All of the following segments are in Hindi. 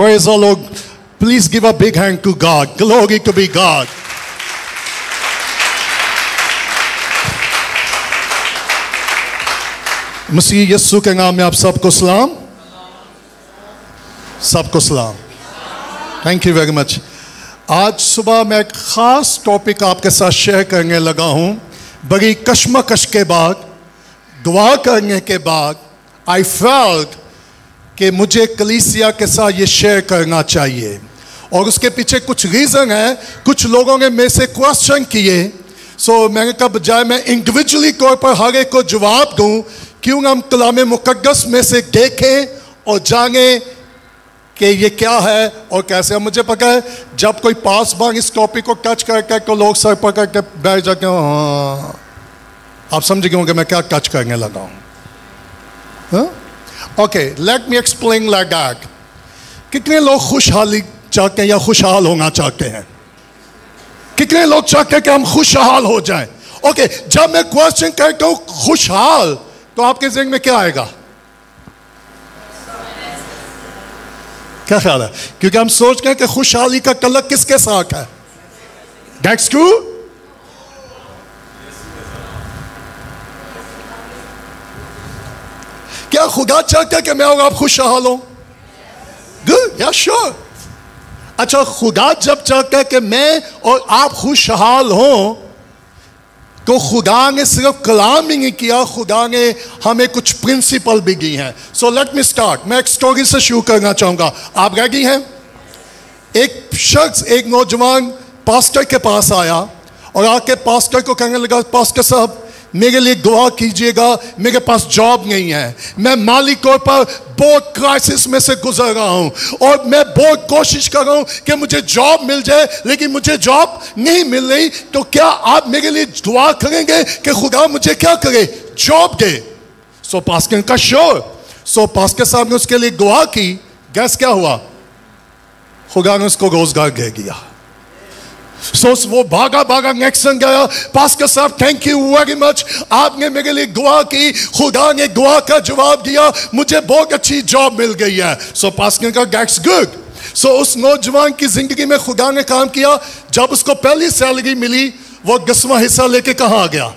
Praise the Lord. Please give a big hand to God. Glory to be God. मसीह यीशु के नाम में आप सबको सलाम, सबको सलाम। Thank you very much. आज सुबह मैं एक ख़ास टॉपिक आपके साथ शेयर करने लगा हूँ। बड़ी कश्मकश के बाद, दुआ करने के बाद आई फेल्ट कि मुझे कलीसिया के साथ ये शेयर करना चाहिए, और उसके पीछे कुछ रीज़न है। कुछ लोगों ने मेरे से क्वेश्चन किए, सो मैंने कहा बजाय मैं इंडिविजुअली तौर पर हर एक को जवाब दूँ, क्यों हम कलाम मुक़द्दस में से देखें और जाने कि ये क्या है और कैसे। मुझे पता है जब कोई पास बार इस टॉपिक को टच करके तो लोग सर पकड़ के बैठ जाते हैं। हाँ, आप समझ गए होंगे मैं क्या टच करने लगा हूँ। Okay, let me explain like that. कितने लोग खुशहाली चाहते हैं या खुशहाल होना चाहते हैं? कितने लोग चाहते हैं कि हम खुशहाल हो जाएं? ओके, जब मैं क्वेश्चन करता हूँ खुशहाल, तो आपके ज़हन में क्या आएगा? क्या ख्याल है? क्योंकि हम सोच रहे हैं कि खुशहाली का कलर किसके साथ है? That's true. क्या खुदा चाहता है कि मैं और आप खुशहाल हो? गुड, या श्योर। अच्छा, खुदा जब चाहता है कि मैं और आप खुशहाल हों, तो खुदा ने सिर्फ कलाम ही नहीं किया, खुदा ने हमें कुछ प्रिंसिपल भी दी हैं। So let me start. मैं एक स्टोरी से शुरू करना चाहूँगा। आप रेडी हैं? एक शख्स, एक नौजवान पास्टर के पास आया और आके पास्टर को कहने लगा, पास्टर साहब मेरे लिए दुआ कीजिएगा, मेरे पास जॉब नहीं है, मैं माली तौर पर बहुत क्राइसिस में से गुजर रहा हूँ और मैं बहुत कोशिश कर रहा हूँ कि मुझे जॉब मिल जाए, लेकिन मुझे जॉब नहीं मिल रही। तो क्या आप मेरे लिए दुआ करेंगे कि खुदा मुझे क्या करे? जॉब दे। सो पास्टर का श्योर। सो पास्टर साहब ने उसके लिए दुआ की। गैस क्या हुआ? खुदा ने उसको रोजगार दे दिया। सो वो भागा भागा नेक्स्ट सन गया, पास्टर साहब थैंक यू वेरी मच, आपने मेरे लिए दुआ की, खुदा ने दुआ का जवाब दिया, मुझे बहुत अच्छी जॉब मिल गई है। सो पास्टर का दैट्स गुड। सो उस नौजवान की जिंदगी में खुदा ने काम किया। जब उसको पहली सैलरी मिली, वो 10वां हिस्सा लेके कहाँ आ गया?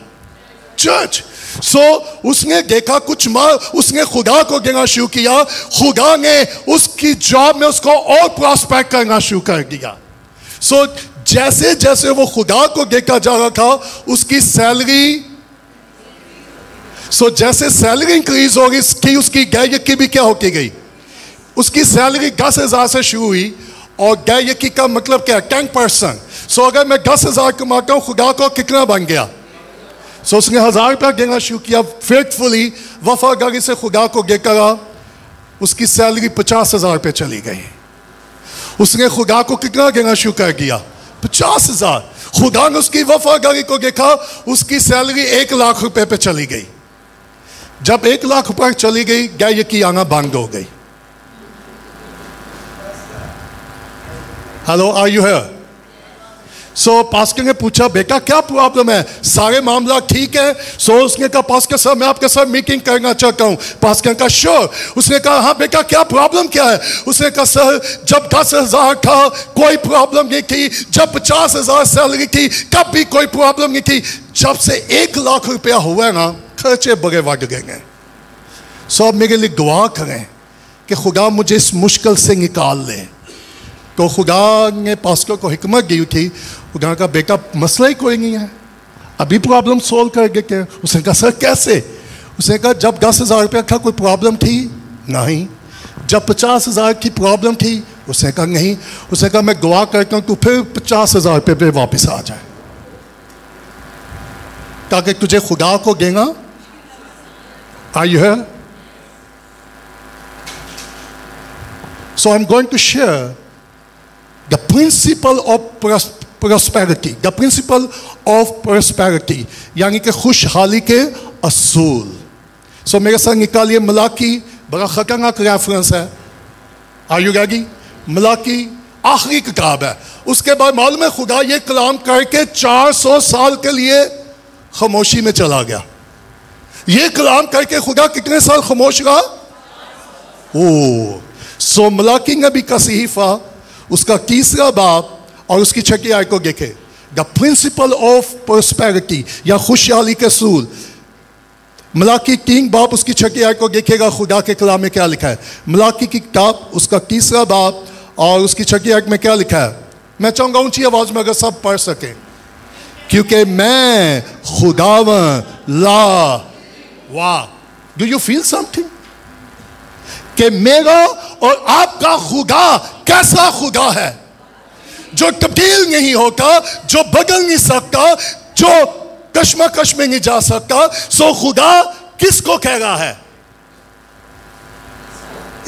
चर्च। सो उसने देखा कुछ माँ, उसने खुदा को देना शुरू किया, खुदा ने उसकी जॉब में उसको और प्रॉस्पेक्ट करना शुरू कर दिया। सो जैसे जैसे वो खुदा को देखा जा रहा था, उसकी सैलरी, जैसे सैलरी इंक्रीज हो गई, उसकी गायकी भी क्या होती गई? उसकी सैलरी 10,000 से शुरू हुई, और गायकी का मतलब क्या है? 10%। सो अगर मैं 10,000 कमाता हूँ, खुदा को कितना बन गया? सो उसने 1,000 रुपया देना शुरू किया फेथफुली, वफादारी से खुदा को देकर उसकी सैलरी 50,000 पे चली गई। उसने खुदा को कितना देना शुरू कर दिया? 50,000। खुदा ने उसकी वफादारी को देखा, उसकी सैलरी 1 लाख रुपए पे चली गई। जब 1 लाख रुपए चली गई, गायकी आना बंद हो गई। Hello, are you here? So pastor ने पूछा, बेटा क्या प्रॉब्लम है? सारे मामला ठीक है? सो उसने कहा, पास्टर साहब मैं आपके साथ मीटिंग करना चाहता हूँ। पास्टर का श्योर। उसने कहा, हाँ बेटा क्या प्रॉब्लम क्या है? उसने कहा, सर जब 10,000 था कोई प्रॉब्लम नहीं थी, जब 50,000 सैलरी थी तब भी कोई प्रॉब्लम नहीं थी, जब से 1 लाख रुपया हुआ ना, खर्चे बड़े बढ़ गए। सो अब मेरे लिए दुआ करें कि खुदा मुझे इस मुश्किल से निकाल ले। तो खुदा ने पास्टर को हिकमत दी थी। खुदा का बेटा मसला ही कोई नहीं है, अभी प्रॉब्लम सोल्व कर देते हैं। उसने कहा, सर कैसे? उसने कहा, जब 10,000 रुपया था कोई प्रॉब्लम थी नहीं, जब 50,000 की प्रॉब्लम थी, उसने कहा नहीं। उसने कहा, मैं दुआ करता हूँ तू फिर 50,000 रुपये पे वापस आ जाए, ताकि तुझे खुदा को देना। Are you here? So I am going to share the principle of prosperity, the principle of prosperity, यानी कि खुशहाली के असूल। सो मेरे साथ निकालिए मलाकी, बड़ा खतरनाक रेफरेंस है। Are you ready? मलाकी आखिरी किताब है। उसके बाद मालूम है खुदा ये कलाम करके 400 साल के लिए खामोशी में चला गया। ये कलाम करके खुदा कितने साल खामोश रहा? ओह, सो मलाकी नबी का सहीफा उसका 3रा बाब और उसकी 6ठी आयत को देखे। द प्रिंसिपल ऑफ प्रोस्पेरिटी या खुशहाली के सूल, मलाकी 3 बाब उसकी 6ठी आयत को देखेगा। खुदा के कलाम में क्या लिखा है? मलाकी की किताब उसका 3रा बाब और उसकी 6ठी आयत में क्या लिखा है? मैं चाहूंगा ऊंची आवाज में अगर सब पढ़ सके, क्योंकि मैं खुदावन ला वाह। डू यू फील समथिंग कि मेरा और आपका खुदा कैसा खुदा है, जो तब्दील नहीं होता, जो बदल नहीं सकता, जो कश्मकश में नहीं जा सकता। सो खुदा किसको कह रहा है?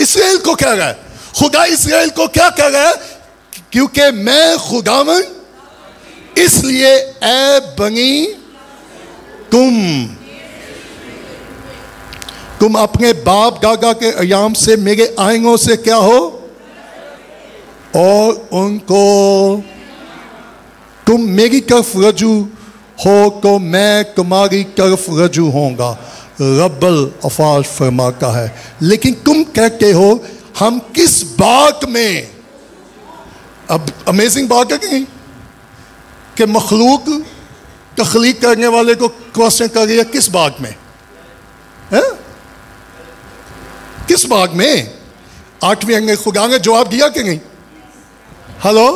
इस्राएल को कह रहा है। खुदा इस्राएल को क्या कह रहा है? क्योंकि मैं खुदावन, इसलिए ए बनी तुम अपने बाप दादा के अयाम से मेरे आइनों से क्या हो और उनको तुम मेरी तरफ रजू हो तो मैं तुम्हारी तरफ रजू होऊंगा, रब्बल अफाज फरमाता है। लेकिन तुम कहते हो हम किस बात में? अब अमेजिंग बात है कि मखलूक तख्लीक करने वाले को क्वेश्चन कर रही है, किस बात में है? किस बात में? 8वीं अंग खुदा ने जवाब दिया कि नहीं? हेलो,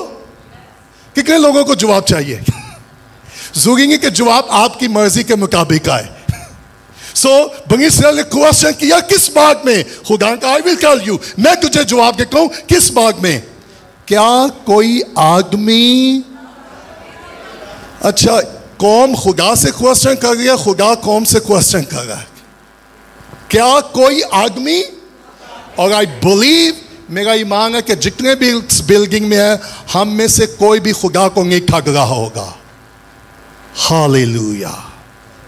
कितने लोगों को जवाब चाहिए? जरूरी नहीं कि जवाब आपकी मर्जी के मुताबिक आए। सो बनी इस्राएल ने क्वेश्चन किया, किस बात में? खुदा का आई विल टेल यू, मैं तुझे जवाब देता हूं। किस बात में? क्या कोई आदमी, अच्छा कौम खुदा से क्वेश्चन कर रही है, खुदा कौम से क्वेश्चन कर रहा है। क्या कोई आदमी, और आई बिलीव, मेरा ईमान है कि जितने भी इस बिल्डिंग में है हम में से कोई भी खुदा को नहीं ठग रहा होगा। Hallelujah,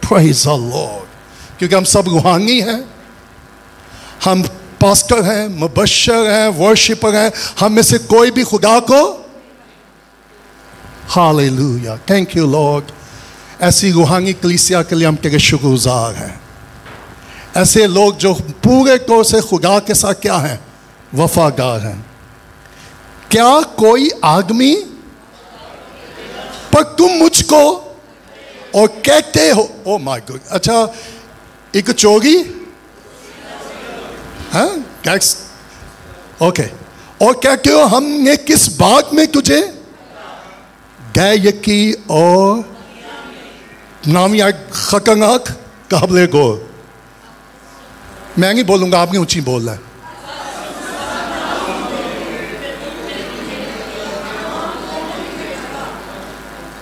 praise the Lord. क्योंकि हम सब रूहानी हैं, हम पास्टर हैं, मुबश्शिर हैं, वर्शिपर हैं, हम में से कोई भी खुदा को, हालेलुया, थैंक यू लॉर्ड। ऐसी रूहानी कलीसिया के लिए हम तेरे शुक्रगुजार हैं। ऐसे लोग जो पूरे तौर से खुदा के साथ क्या हैं? वफादार हैं। क्या कोई आदमी, पर तुम मुझको और कहते हो, ओ माय गॉड, अच्छा एक चोरी, हाँ टैक्स, ओके, और कहते हो हमने किस बात में तुझे गैयकी और नामिया खतरनाक काबिल गौर। मैं नहीं बोलूंगा, आपने ऊंची बोलना है।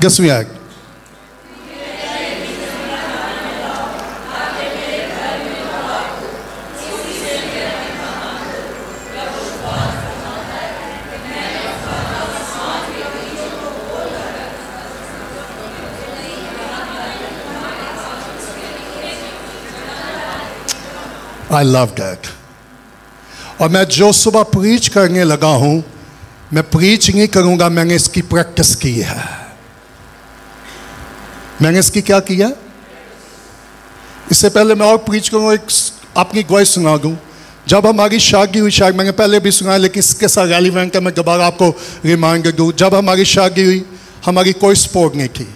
दसवीं आयत, I love that। और मैं जो सुबह प्रीच करने लगा हूं, मैं प्रीच नहीं करूंगा, मैंने इसकी प्रैक्टिस की है। मैंने इसकी क्या किया? इससे पहले मैं और प्रीच करूंगा, एक अपनी गवाही सुना दूं। जब हमारी शादी हुई, शायद मैंने पहले भी सुना, लेकिन इसके साथ रेलिवेंट है, मैं दोबारा आपको रिमाइंडर दूं। जब हमारी शादी हुई, हमारी कोई सपोर्ट नहीं थी,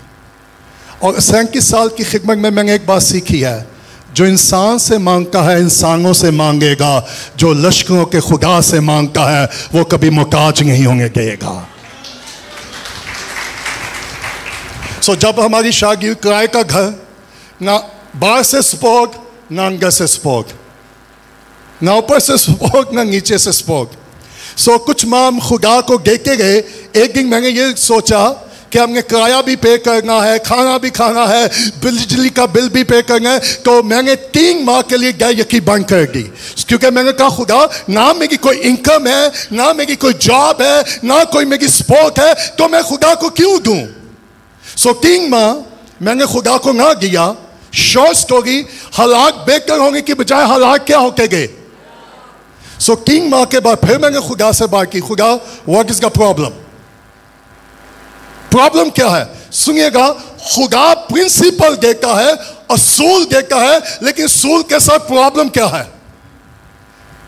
और 37 साल की खिदमत में मैंने एक बात सीखी है, जो इंसान से मांगता है इंसानों से मांगेगा, जो लश्करों के खुदा से मांगता है वो कभी मुहताज नहीं होने देगा। सो जब हमारी शादी हुई, किराए का घर, ना बाहर से सपोर्ट, ना अंदर से सपोर्ट, ना ऊपर से सपोर्ट, ना नीचे से सपोर्ट। सो कुछ माह हम खुदा को देखते गए। एक दिन मैंने ये सोचा कि हमने किराया भी पे करना है, खाना भी खाना है, बिजली का बिल भी पे करना है। तो मैंने 3 माह के लिए गायकी बंद कर दी, क्योंकि मैंने कहा खुदा, ना मेरी कोई इनकम है, ना मेरी कोई जॉब है, ना कोई मेरी सपोर्ट है, तो मैं खुदा को क्यों दूं? सो 3 माह मैंने खुदा को ना दिया। शॉर्ट स्टोरी, हालात बेहतर होने की बजाय हालात क्या होते गए। सो 3 माह के बाद फिर मैंने खुदा से बात की, खुदा what is the problem? Problem क्या है? सुनिएगा, खुदा प्रिंसिपल देता है, असूल देता है, लेकिन असूल के साथ प्रॉब्लम क्या है?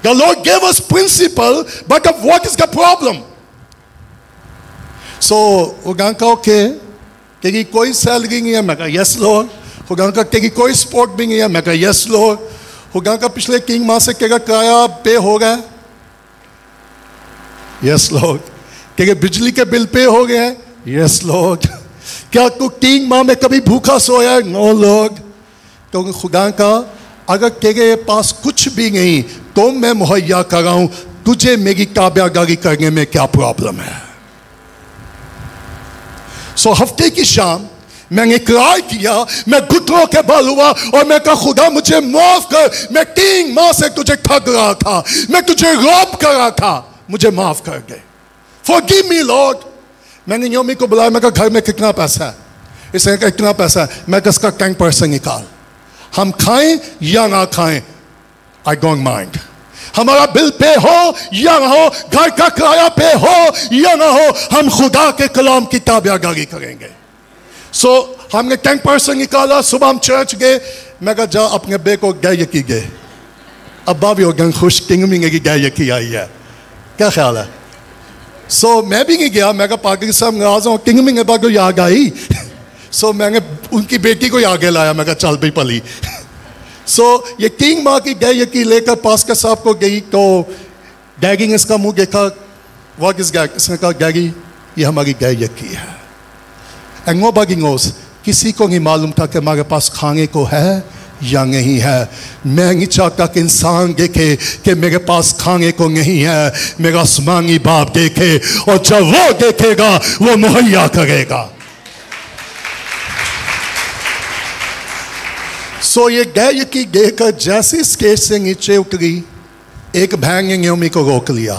The Lord gave us principle, but what is the problem? So, उगान का ओके, तेरी कोई सैलरी नहीं है, मैं कहा यस लॉर्ड. उगान का तेरी कोई सपोर्ट भी नहीं है, मैं कहा यस लॉर्ड. उगान का पिछले 3 माह से तेरा किराया पे हो गया, यस लॉर्ड. तेरे बिजली के बिल पे हो गए, यस लॉर्ड. क्या तू 3 माह में कभी भूखा सोया? No Lord. तो खुदा का अगर तेरे पास कुछ भी नहीं तो मैं मुहैया कराऊं, तुझे मेरी ताबेदारी करने में क्या प्रॉब्लम है? सो हफ्ते की शाम मैंने इकरार किया, मैं घुटनों के बल हुआ और मैं कहा खुदा मुझे माफ कर, मैं 3 माह से तुझे ठग रहा था, मैं तुझे रॉब कर रहा था, मुझे माफ कर दे. Forgive me Lord. मैंने योमी को बुलाया, मैं कहा घर में कितना पैसा है? इसने कहा इतना पैसा है. मैं कहा इसका 10% निकाल, हम खाएं या ना खाएं, आई डोंट माइंड. हमारा बिल पे हो या ना हो, घर का किराया पे हो या ना हो, हम खुदा के कलाम की ताबेदारी करेंगे. सो हमने 10% निकाला. सुबह हम चर्च गए. मैं कहा जा अपने बे को गए यकी गए. अब्बा भी हो गए खुश, किंग की गए यकी आई है, क्या ख्याल है? सो मैं भी नहीं गया. मैं कहा पाकिस्तान में आ जाऊँ, किंग मिंग को याद आई. सो मैंने उनकी बेटी को आगे लाया. मैं कहा चल भाई पली. सो ये 3 माह की गए यकी लेकर पास्टर साहब को गई तो डैगी ने इसका मुंह देखा. What is gag? इसने कहा डैगी ये हमारी गए यकी है. एंड नोबडी नोस, किसी को नहीं मालूम था कि हमारे पास खाने को है या नहीं है. मैं नहीं चाहता कि इंसान देखे कि मेरे पास खाने को नहीं है. मेरा आसमानी बाप देखे, और जब वो देखेगा वो मुहैया करेगा. सो ये गए की देखकर जैसे स्टेज से नीचे उतरी, एक बहन ने न्योमी को रोक लिया,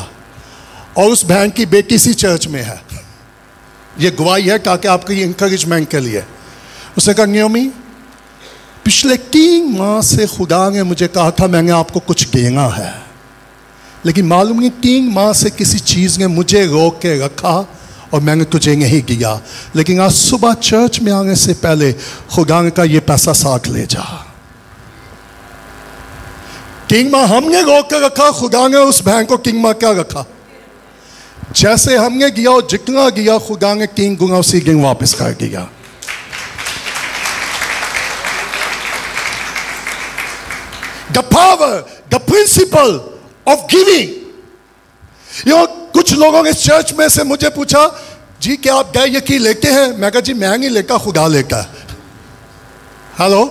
और उस बहन की बेटी सी चर्च में है. ये गवाही है ताकि आपकी इंकरेजमेंट के लिए. उसने कहा न्योमी, पिछले 3 माह से खुदा ने मुझे कहा था मैंने आपको कुछ देना है, लेकिन मालूम नहीं 3 माह से किसी चीज़ ने मुझे रोक के रखा और मैंने तुझे नहीं दिया. लेकिन आज सुबह चर्च में आने से पहले खुदा ने कहा ये पैसा साथ ले जा. 3 माह हमने रोक के रखा, खुदा ने उस बहन को 3 माह क्या रखा? जैसे हमने दिया और जितना दिया खुदा ने 3 गुना उसी दिन वापस कर दिया. The power, the principle of giving. कुछ लोगों ने चर्च में से मुझे पूछा जी क्या आप गए यकी लेते हैं? मैं कहा जी मैं नहीं लेता, खुदा लेता है. हेलो,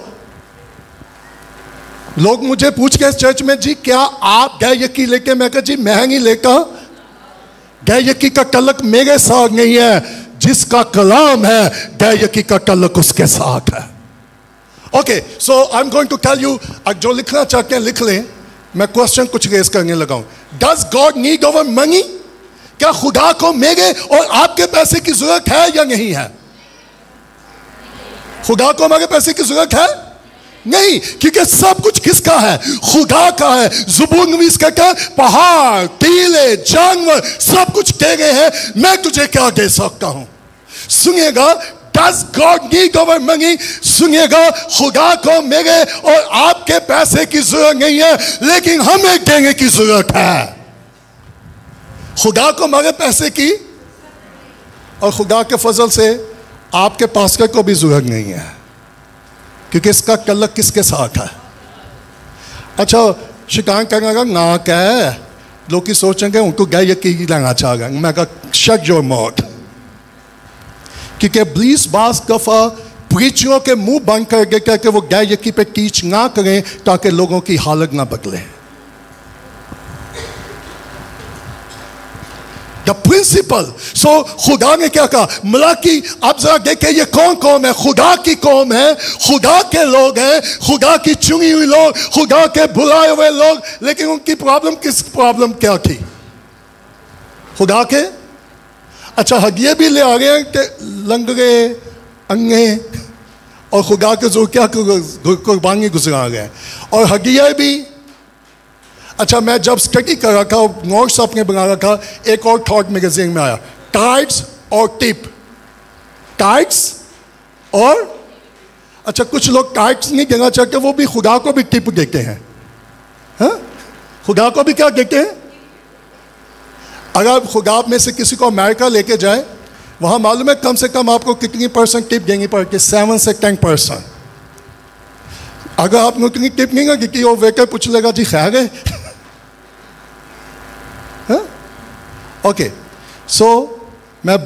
लोग मुझे पूछ के चर्च में जी क्या आप गए यकी लेते? मैं कहा जी मैं नहीं लेता. गए यकी का तल्लक मेरे साथ नहीं है, जिसका कलाम है गए यकी का तल्लक उसके साथ है. Okay, so I am going to tell you. जो लिखना चाहते हैं लिख लें. मैं क्वेश्चन कुछ रेज करने लगा हूं. Does God need our money? क्या खुदा को मेरे और आपके पैसे की जरूरत है या नहीं है? खुदा को हमारे पैसे की जरूरत है? नहीं, क्योंकि सब कुछ किसका है? खुदा का है. ज़ुबूर नवीस कहता है पहाड़, टीले, जानवर सब कुछ तेरे हैं, मैं तुझे क्या दे सकता हूं? सुनिएगा, Does God need our money? सुनिएगा, खुदा को मेरे और आपके पैसे की जरूरत नहीं है, लेकिन हमें देने की जरूरत है. खुदा को हमारे पैसे की और खुदा के फजल से आपके पास्टर को भी जरूरत नहीं है, क्योंकि इसका तल्लक किसके साथ है? अच्छा, शिकायत करने का ना क्या है, लोग सोचेंगे उनको गए यकीन लेना चाहेंगे. मैं कहा शट योर माउथ, क्योंकि इब्लीस बास दफा प्रीचरों के मुंह बंद कर के कहकर वो गए यकी पे टीच ना करें ताकि लोगों की हालत ना बदले. The principal. सो खुदा ने क्या कहा? मलाकी, आप जरा देखें ये कौन कौम है? खुदा की कौम है, खुदा के लोग हैं, खुदा की चुनी हुई लोग, खुदा के बुलाए हुए लोग. लेकिन उनकी प्रॉब्लम क्या थी? खुदा के अच्छा हदिये भी ले आ रहे हैं कि लंगड़े अंगे और खुदा के जो क्या कुर्बानी गुजरा गए और हदिये भी. अच्छा, मैं जब स्टडी कर रहा था, नोट्स अपने बना रहा था, एक और थॉट मैगजीन में आया, टाइट्स और टिप. टाइट्स और अच्छा, कुछ लोग टाइट्स नहीं देना चाहते, वो भी खुदा को भी टिप देते हैं. हाँ, खुदा को भी क्या देखते हैं? अगर खुदा में से किसी को अमेरिका लेके जाए, वहां मालूम है कम से कम आपको कितनी % टिप देंगी पड़ के? 7 से 10%। अगर आपने उतनी टिप नहीं होगी कि वो वेटर पूछ लेगा जी खैर है। ओके, सो मैं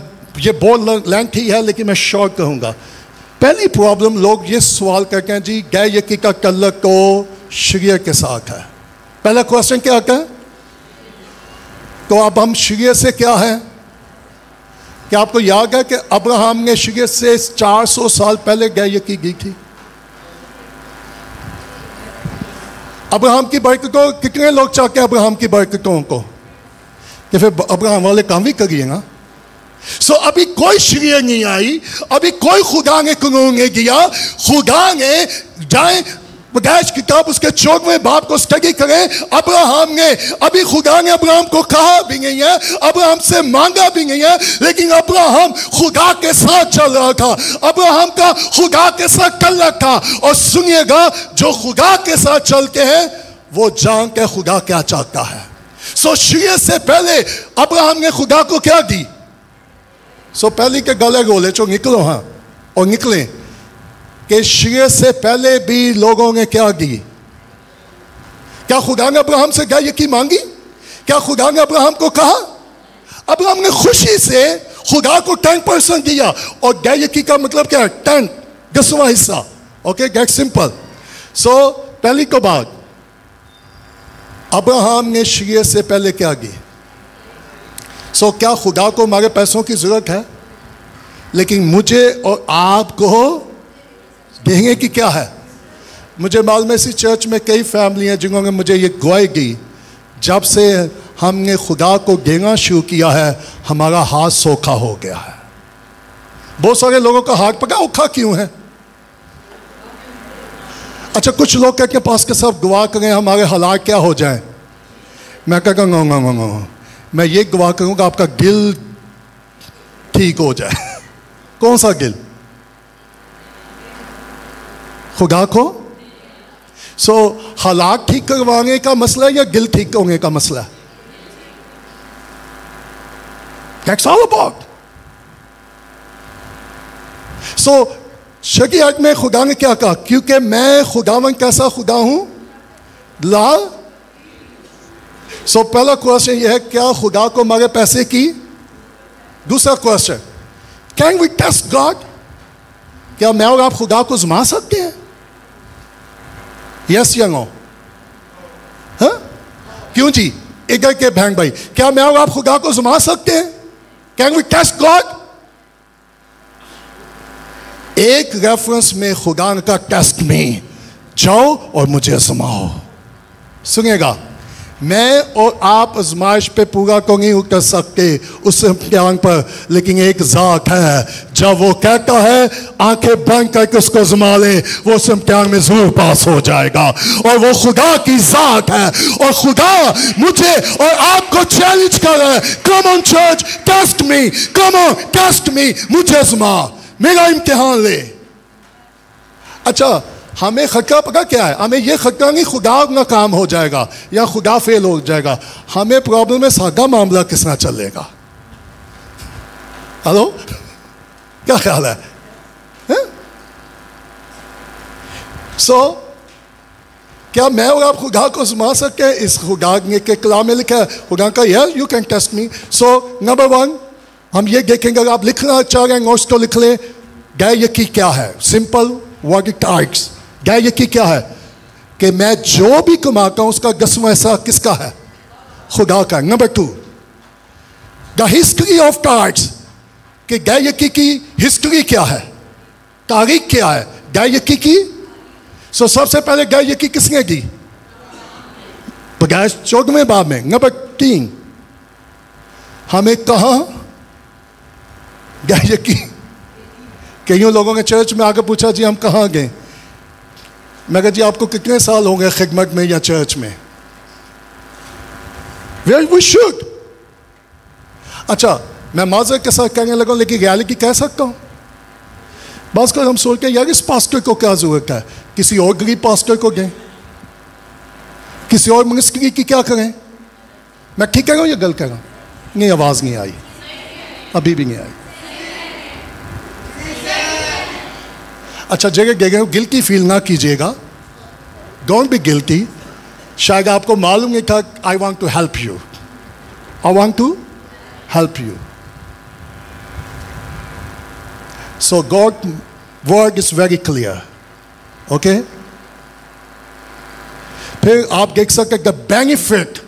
ये बहुत लेंथी है लेकिन मैं शॉर्ट कहूँगा। पहली प्रॉब्लम, लोग ये सवाल करते हैं जी गैर यकी का तल्लुक तो शरीयत के साथ है। पहला क्वेश्चन क्या आता है? तो अब हम शरीयत से क्या है? क्या आपको याद है कि अब्राहम ने शरीयत से 400 साल पहले गैर यकी की थी? अब्राहम की बरकतों, कितने लोग चाहते हैं अब्राहम की बरकतों को? कि फिर अब्राहम वाले काम भी करिए ना। सो अभी कोई शरीयत नहीं आई, अभी कोई खुदा ने कानून नहीं दिया। खुदा ने जाए बगैर किताब उसके 14वें बाप को स्टडी करें। अब्राहम ने, अभी खुदा ने अब्राहम को कहा भी नहीं है, अब्राहम से मांगा भी नहीं है, लेकिन अब्राहम खुदा के साथ चल रहा था। अब्राहम का खुदा के साथ तल्लुक था। और सुनिएगा, जो खुदा के साथ चलते हैं वो जानते खुदा क्या चाहता है। सो शरीयत से पहले अब्राहम ने खुदा को क्या दी? सो पहले के गले गोले चो निकलो, हाँ, और निकले कि शरीयत से पहले भी लोगों ने क्या दी? क्या खुदा ने अब्राहम से गैर यकी मांगी? क्या खुदा ने अब्राहम को कहा? अब्राहम ने खुशी से खुदा को 10% दिया। और गैर यकी का मतलब क्या है? 10, 10वां हिस्सा। Okay, gate simple. सो पहली को बात, अब्राहम ने शरीयत से पहले क्या की? सो क्या खुदा को हमारे पैसों की जरूरत है? लेकिन मुझे और आपको देंगे कि क्या है? मुझे मालूम है इसी चर्च में कई फैमिली हैं जिन्होंने मुझे ये गवाही दी, जब से हमने खुदा को देना शुरू किया है हमारा हाथ सोखा हो गया है। बहुत सारे लोगों का हाथ पका औखा क्यों है? अच्छा, कुछ लोग कहते हैं पास के सब गवाह करें हमारे हालात क्या हो जाए। मैं कहता हूँ मैं ये गवाह करूँगा आपका दिल ठीक हो जाए। कौन सा दिल? खुदा को। सो हालात ठीक करवाने का मसला है या दिल ठीक होने का मसला है? That's all about. सो शरीयत में खुदा ने क्या कहा? क्योंकि मैं खुदावन कैसा खुदा हूं? ला। सो पहला क्वेश्चन यह है, क्या खुदा को हमारे पैसे की? दूसरा question, can we test God? क्या मैं और आप खुदा को आजमा सकते हैं? यस या नो? हाँ? क्यों जी? इधर के बहन भाई, क्या मैं और आप खुदा को आजमा सकते हैं? Can we test God? एक रेफरेंस में खुदा का टेस्ट में जाओ और मुझे आजमाओ। सुनिएगा, मैं और आप आजमाइश पे पूरा तो नहीं उतर सकते उस इम्तिहान पर, लेकिन एक ज़ात है जब वो कहता है आंखें बंद करके उसको आजमा ले, वो उस इम्तिहान में जरूर पास हो जाएगा। और वो खुदा की ज़ात है। और खुदा मुझे और आपको चैलेंज कर रहा है, come on church, test me, come on test me, मुझे आजमा, मेरा इम्तिहान ले। अच्छा, हमें खतरा पता क्या है? हमें यह खतरा नहीं खुदा नाकाम हो जाएगा या खुदा फेल हो जाएगा, हमें प्रॉब्लम है सादा मामला किस तरह चलेगा। हेलो, क्या ख्याल है? सो क्या मैं और आप खुदा को आजमा सकते हैं? इस खुदा के कलाम में लिखा है, खुदा का यार you can test me. So number 1 हम ये देखेंगे, अगर आप लिखना चाह रहे हैं नोट्स तो लिख लें, गैर यकी क्या है? Simple word types. गैर यकी क्या है? कि मैं जो भी कमाता हूं उसका 10वां हिस्सा किसका है? खुदा का। Number 2 the history of types, कि गैर यकी की हिस्ट्री क्या है, तारीख क्या है गैर यकी की। सो सबसे पहले गैर यकी किसने की? बगैर 14वें बाब में। नंबर 3 हमें कहा गैर यकी, कईयों लोगों ने चर्च में आकर पूछा जी हम कहाँ गए? मैं कहा जी आपको कितने साल हो गए खिदमत में या चर्च में? Where we should. अच्छा, मैं माजरत के साथ कहने लगा लेकिन रियलिटी कह सकता हूँ। बस कर हम सोचते हैं यार इस पास्टर को क्या जरूरत है, किसी और गरीब पास्टर को गए, किसी और मिनिस्ट्री की क्या करें? मैं ठीक कह रहा हूं या गलत कह रहा हूं? नहीं, आवाज नहीं आई, अभी भी नहीं आई। अच्छा, जगह गिल्टी फील ना कीजिएगा, डोंट बी गिल्टी। शायद आपको मालूम नहीं था, I want to help you, I want to help you. So God word is very clear, okay. फिर आप देख सकते द बेनिफिट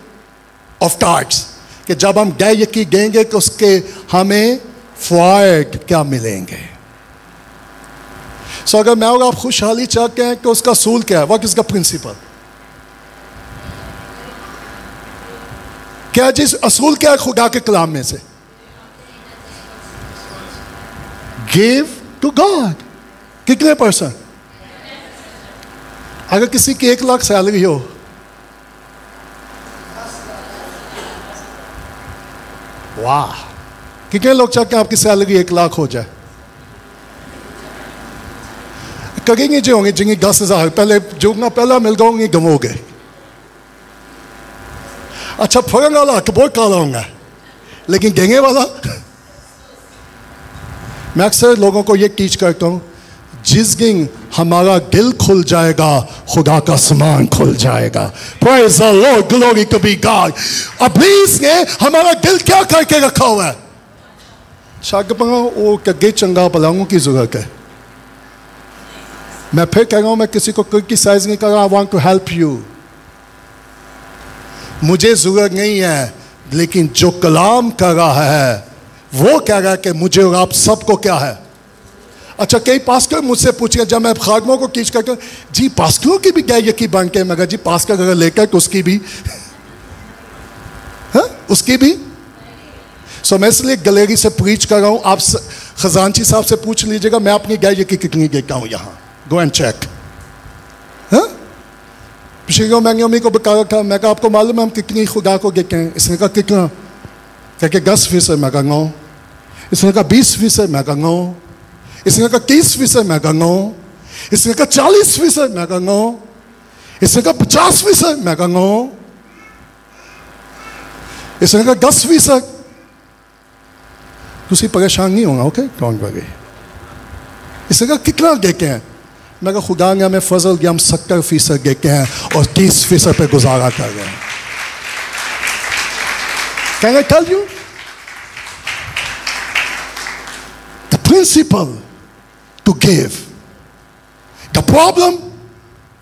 ऑफ टाइट्स, कि जब हम गाय यकी देंगे तो उसके हमें फ़वाइद क्या मिलेंगे। सो अगर मैं और आप खुशहाली चाहते हैं तो उसका असूल क्या है? What is the principle? क्या चीज असूल क्या है खुदा के कलाम में से? Give to God. कितने परसेंट? अगर किसी की 1 लाख सैलरी हो, वाह, कितने लोग चाहते हैं आपकी सैलरी 1 लाख हो जाए? करेंगे जो होंगे जिन्हें 10,000 पहले जो ना पहला मिल गए गमोगे। अच्छा, फरन वाला तो बहुत काला होगा, लेकिन गेंगे वाला। मैं अक्सर लोगों को ये टीच करता हूं, जिस दिन हमारा दिल खुल जाएगा खुदा का आसमान खुल जाएगा। Praise the Lord, glory to be God। इब्लीस ने हमारा दिल क्या करके रखा हुआ है? शायद वो कगे चंगा पलांगों की जरूरत है। मैं फिर कह रहा हूं, मैं किसी को क्रिटिसाइज नहीं कर रहा, I want to help you. मुझे जरूरत नहीं है, लेकिन जो कलाम कर रहा है वो कह रहा है कि मुझे और आप सबको क्या है। अच्छा, कई पास्टर मुझसे पूछे जब मैं खादमों को टीच करके, जी पास्टरों की भी गैर यकी बन के, मगर जी पास्टर अगर लेकर तो उसकी भी है, उसकी भी। सो मैं इसलिए गैलरी से प्रीच कर रहा हूं। आप खजांची साहब से पूछ लीजिएगा मैं अपनी गैर यकी कितनी देता हूं यहाँ। Go and check. पिछले को मैंने अम्मी को बताया था, मैं कहा आपको मालूम है हम कितनी खुदा को देते हैं? इसने कहा कितना? कह के 10%। मैं कहा 9। इसने कहा 20%। मैं कहा 9। इसने कहा 30%। मैं कहा 9। इसने कहा 40%। मैं कहा 9। इसने कहा 50%। मैं कहा 9। इसने कहा 10%। तुसी परेशान नहीं होगा, ओके, डोंट वरी। इसने कहा कितना देते हैं? मैं कहा खुदा ने हमें फजल दिया, हम 70% देते हैं और 30% पे गुजारा कर रहे हैं। Can I tell you? The principle to give. The problem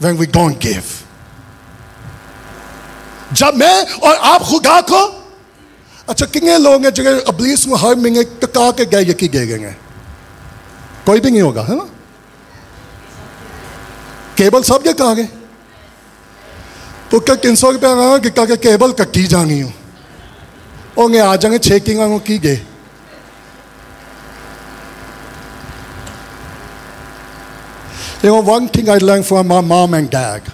when we don't give. जब मैं और आप खुदा को, अच्छा कितने लोग हैं जो इब्लीस में हर महीने टका के गए यकी देंगे? कोई भी नहीं होगा, है ना? केबल सब के कहा गए तो क्या 300 रुपया गिका के केबल कट्टी जानी हो और आ जाएंगे 6 किंग की गए। One thing I learn from my mom and dad.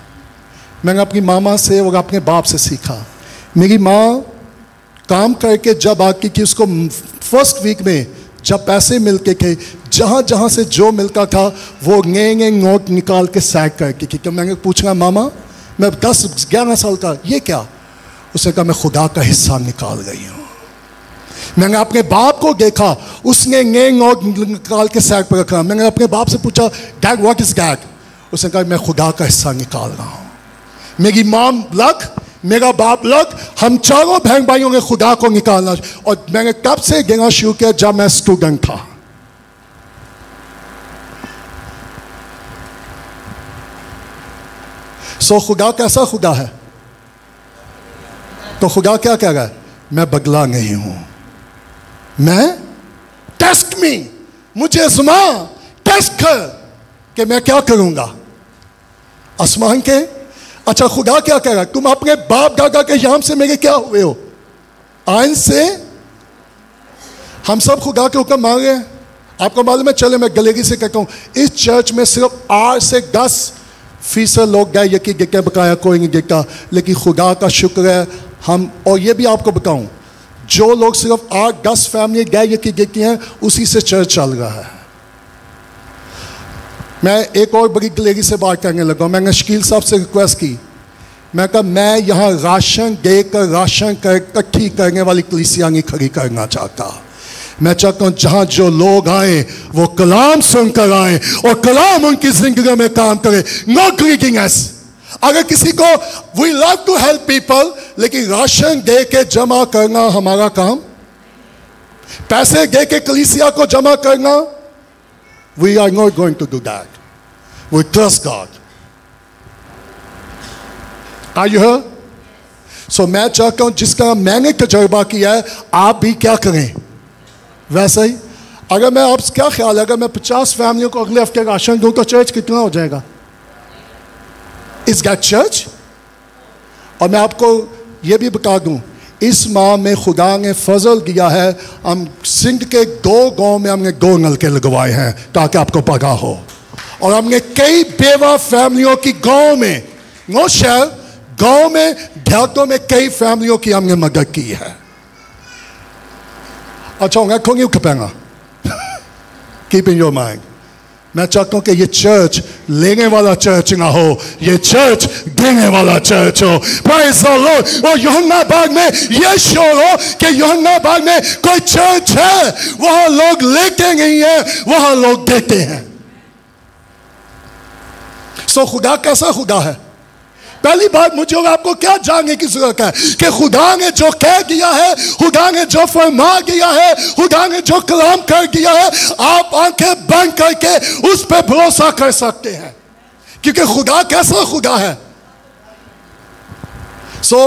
मैंने अपनी मामा से और अपने बाप से सीखा। मेरी माँ काम करके जब आती थी, उसको फर्स्ट वीक में जब पैसे मिलते थे, जहाँ जहाँ से जो मिलता था वो नए नोट निकाल के सैक करती थी। तो मैंने पूछा मामा, मैं 10-11 साल का, ये क्या? उसने कहा मैं खुदा का हिस्सा निकाल गई हूँ। मैंने अपने बाप को देखा, उसने नए नोट निकाल के सैक पर रखा। मैंने अपने बाप से पूछा डैड व्हाट इज डैड? उसने कहा मैं खुदा का हिस्सा निकाल रहा हूँ। मेरी मॉम लक, मेरा बाप लग, हम चारों बहन भाइयों ने खुदा को निकालना। और मैंने कब से गिना शुरू किया? जब मैं स्टूडेंट था। सो खुदा कैसा खुदा है? तो खुदा क्या कह रहा है? मैं बदला नहीं हूं। मैं टेस्ट मी, मुझे आजमा, टेस्ट कर कि मैं क्या करूंगा आसमान के। अच्छा खुदा क्या कह रहा है? तुम अपने बाप दादा के याम से मेरे क्या हुए हो? आइन से हम सब खुदा के हुक्म मान रहे हैं। आपको मालूम है, चले मैं गलेगी से कहता हूं, इस चर्च में सिर्फ 8 से 10% लोग गए यकी गिरते बकाया, कोई नहीं गिरता। लेकिन खुदा का शुक्र है हम, और ये भी आपको बताऊं, जो लोग सिर्फ 8-10 फैमिली गए यकी गिरती हैं, उसी से चर्च चल रहा है। मैं एक और बड़ी गलेगी से बात करने लगा। मैंने शकील साहब से रिक्वेस्ट की मैं कहा मैं यहाँ राशन देकर राशन कर इकट्ठी करने वाली कलीसिया नहीं खड़ी करना चाहता। मैं चाहता हूँ जहाँ जो लोग आए वो कलाम सुनकर आए और कलाम उनकी जिंदगी में काम करे। No greetings. अगर किसी को we love to help people, लेकिन राशन दे के जमा करना हमारा काम, पैसे दे के कलीसिया को जमा करना, we are not going to do that. We trust God. Are you here? So मैं चाहता हूं जिसका मैंने तजुर्बा किया है आप भी क्या करें वैसा ही। अगर मैं आप क्या ख्याल है अगर मैं 50 फैमिलियों को अगले हफ्ते राशन दूं तो चर्च कितना हो जाएगा? Is that church? और मैं आपको यह भी बता दूं, इस माह में खुदा ने फजल दिया है, हम सिंध के 2 गांव में हमने 2 नलके लगवाए हैं ताकि आपको पता हो। और हमने कई बेवा फैमिलियों की गांव में, नो शहर, गांव में, देहातों में कई फैमिलियों की हमने मदद की है। अच्छा होगा कौन यू कपेंगा कीप इन योर माइंड। मैं चाहता हूं कि ये चर्च लेने वाला चर्च ना हो, ये चर्च देने वाला चर्च हो। Praise the Lord. और यूहन्ना बाग में ये शोर हो कि यूहन्ना बाग में कोई चर्च है, वहां लोग लेते नहीं है, वहां लोग देते हैं। सो खुदा कैसा खुदा है? पहली बात मुझे और आपको क्या जानने की जरूरत है कि खुदा ने जो कह दिया है, खुदा ने जो फरमा दिया है, खुदा ने जो कलाम कर दिया है, आप आंखें बंद करके उस पर भरोसा कर सकते हैं, क्योंकि खुदा कैसा खुदा है। सो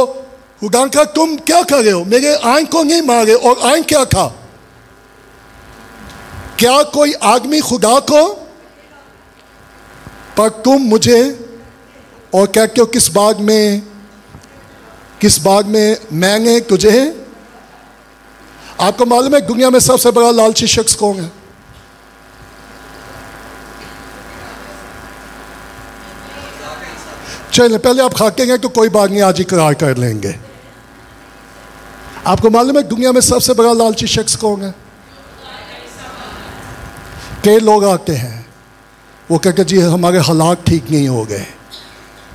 खुदा का तुम क्या कर रहे हो? मेरे आंख को नहीं मारे। और आंख क्या था? क्या कोई आदमी खुदा को? पर तुम मुझे और कहते हो किस बाग में, किस बाग में मैंने तुझे। आपको मालूम है दुनिया में सबसे बड़ा लालची शख्स कौन है? चलिए पहले आप खाकेंगे तो कोई बात नहीं, आज ही करार कर लेंगे। आपको मालूम है दुनिया में सबसे बड़ा लालची शख्स कौन है? कई लोग आते हैं, वो कहते जी हमारे हालात ठीक नहीं हो गए।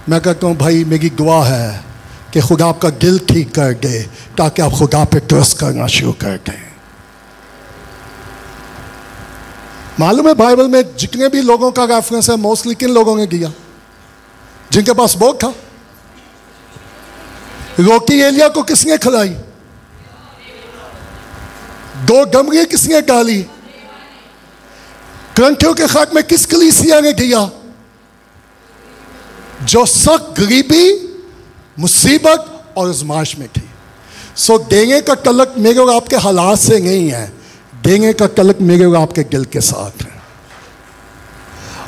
मैं कहता हूँ भाई मेरी दुआ है कि खुदा आपका दिल ठीक कर दे ताकि आप खुदा पे ट्रस्ट करना शुरू कर दें। मालूम है बाइबल में जितने भी लोगों का रेफरेंस है मोस्टली किन लोगों ने दिया? जिनके पास बहुत था। रोटी एलिया को किसने खिलाई? 2 डमरी किसने डाली? ग्रंथियों के खाक में किस कलीसिया ने दिया? जो सख्त गरीबी, मुसीबत और आजमाइश में थी। सो देंगे का तलक मेरे और आपके हालात से नहीं है, देंगे का तलक मेरे और आपके दिल के साथ है।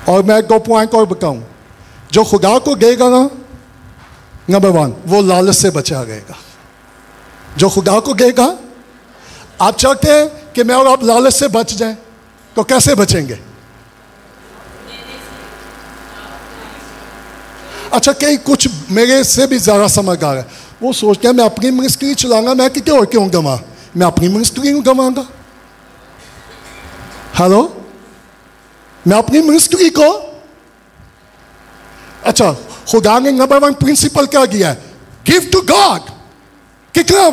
और मैं 2 पॉइंट और बताऊं, जो खुदा को देगा ना, नंबर 1 वो लालच से बचा रहेगा। जो खुदा को देगा, आप चाहते हैं कि मैं और आप लालच से बच जाएं, तो कैसे बचेंगे? अच्छा कई कुछ मेरे से भी ज़्यादा समझदार है, वो सोचते हैं मैं अपनी मिनिस्ट्री चलाऊंगा, मैं कितने और क्यों गंवा, मैं अपनी मिनिस्ट्री क्यों गंवाऊंगा? हेलो, मैं अपनी मिनिस्ट्री को। अच्छा खुदा ने नंबर 1 प्रिंसिपल क्या दिया है? Give to God. कितना?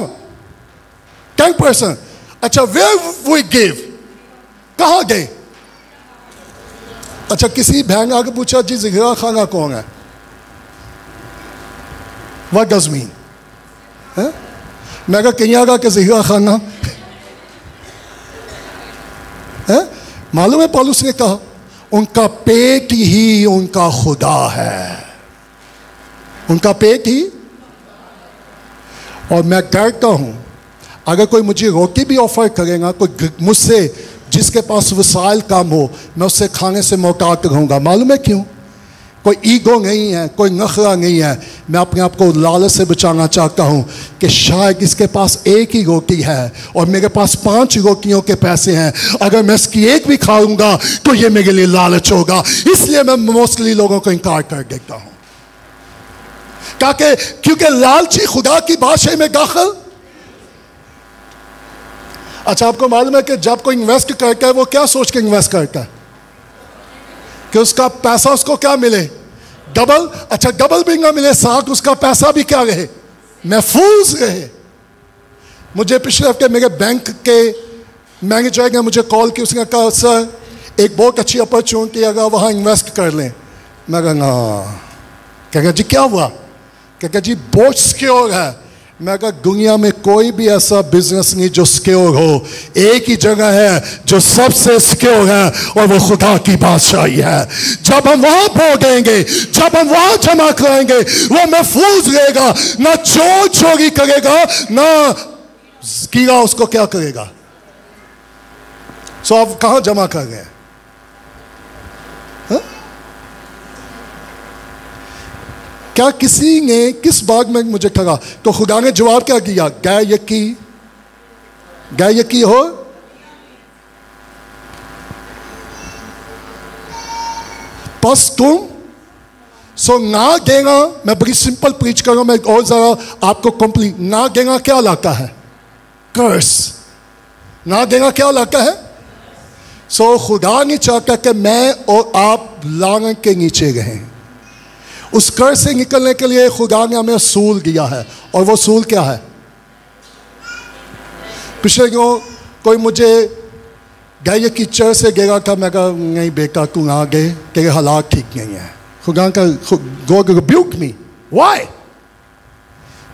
10%। अच्छा वेयर वी गिव, कहाँ गए? अच्छा किसी बहन आके पूछा जी ज़हीरा खाना कौन है? What does mean? मैं कहा कहीं आगा के ज़हीरा खाना है। मालूम है पौलुस ने कहा उनका पेट ही उनका खुदा है, उनका पेट ही। और मैं डरता हूं अगर कोई मुझे रोटी भी ऑफर करेगा, कोई मुझसे जिसके पास वसाइल कम हो, मैं उससे खाने से मोहतात रहूंगा। मालूम है क्यों? कोई ईगो नहीं है, कोई नखरा नहीं है। मैं अपने आप को लालच से बचाना चाहता हूँ कि शायद इसके पास 1 ही रोटी है और मेरे पास 5 रोटियों के पैसे हैं, अगर मैं इसकी 1 भी खाऊंगा तो ये मेरे लिए लालच होगा। इसलिए मैं मोस्टली लोगों को इनकार कर देता हूँ, क्योंकि लालची खुदा की बादशाही में दाखिल। अच्छा आपको मालूम है कि जब कोई इन्वेस्ट करता है वो क्या सोच के इन्वेस्ट करता है कि उसका पैसा उसको क्या मिले? डबल, अच्छा डबल भी ना मिले, साथ उसका पैसा भी क्या रहे, महफूज रहे। मुझे पिछले हफ्ते मेरे बैंक के मैनेजर ने मुझे कॉल की, उसने कहा सर एक बहुत अच्छी अपॉर्चुनिटी अगर वहाँ इन्वेस्ट कर लें। मैं कहा कहेगा जी क्या हुआ, कहेगा जी बहुत सिक्योर है। मैं कहा दुनिया में कोई भी ऐसा बिजनेस नहीं जो सिक्योर हो, एक ही जगह है जो सबसे सिक्योर है और वो खुदा की बादशाही है। जब हम वहां पहुंचेंगे, जब हम वहां जमा कराएंगे, वो महफूज रहेगा, ना चोर चोरी करेगा, ना कीड़ा उसको क्या करेगा। सो आप कहां जमा कर गए? क्या किसी ने किस बाग में मुझे कहा? तो खुदा ने जवाब क्या दिया? गै यकी हो। बस तुम सो ना देगा। मैं बड़ी सिंपल प्रीच करूंगा, मैं और जरा आपको कंप्लीट। ना देगा क्या लाता है? कर्स। ना देगा क्या लाता है? सो खुदा नहीं चाहता कि मैं और आप लानत के नीचे रहें। उस कर्ज से निकलने के लिए खुदा ने हमें सूल दिया है, और वो सूल क्या है? पिछले दिनों कोई मुझे गए कीचड़ से गिरा था। मैं कहा नहीं बेटा तू ना गए, तेरे हालात ठीक नहीं है। खुदा का गॉड रिब्यूक मी, व्हाई?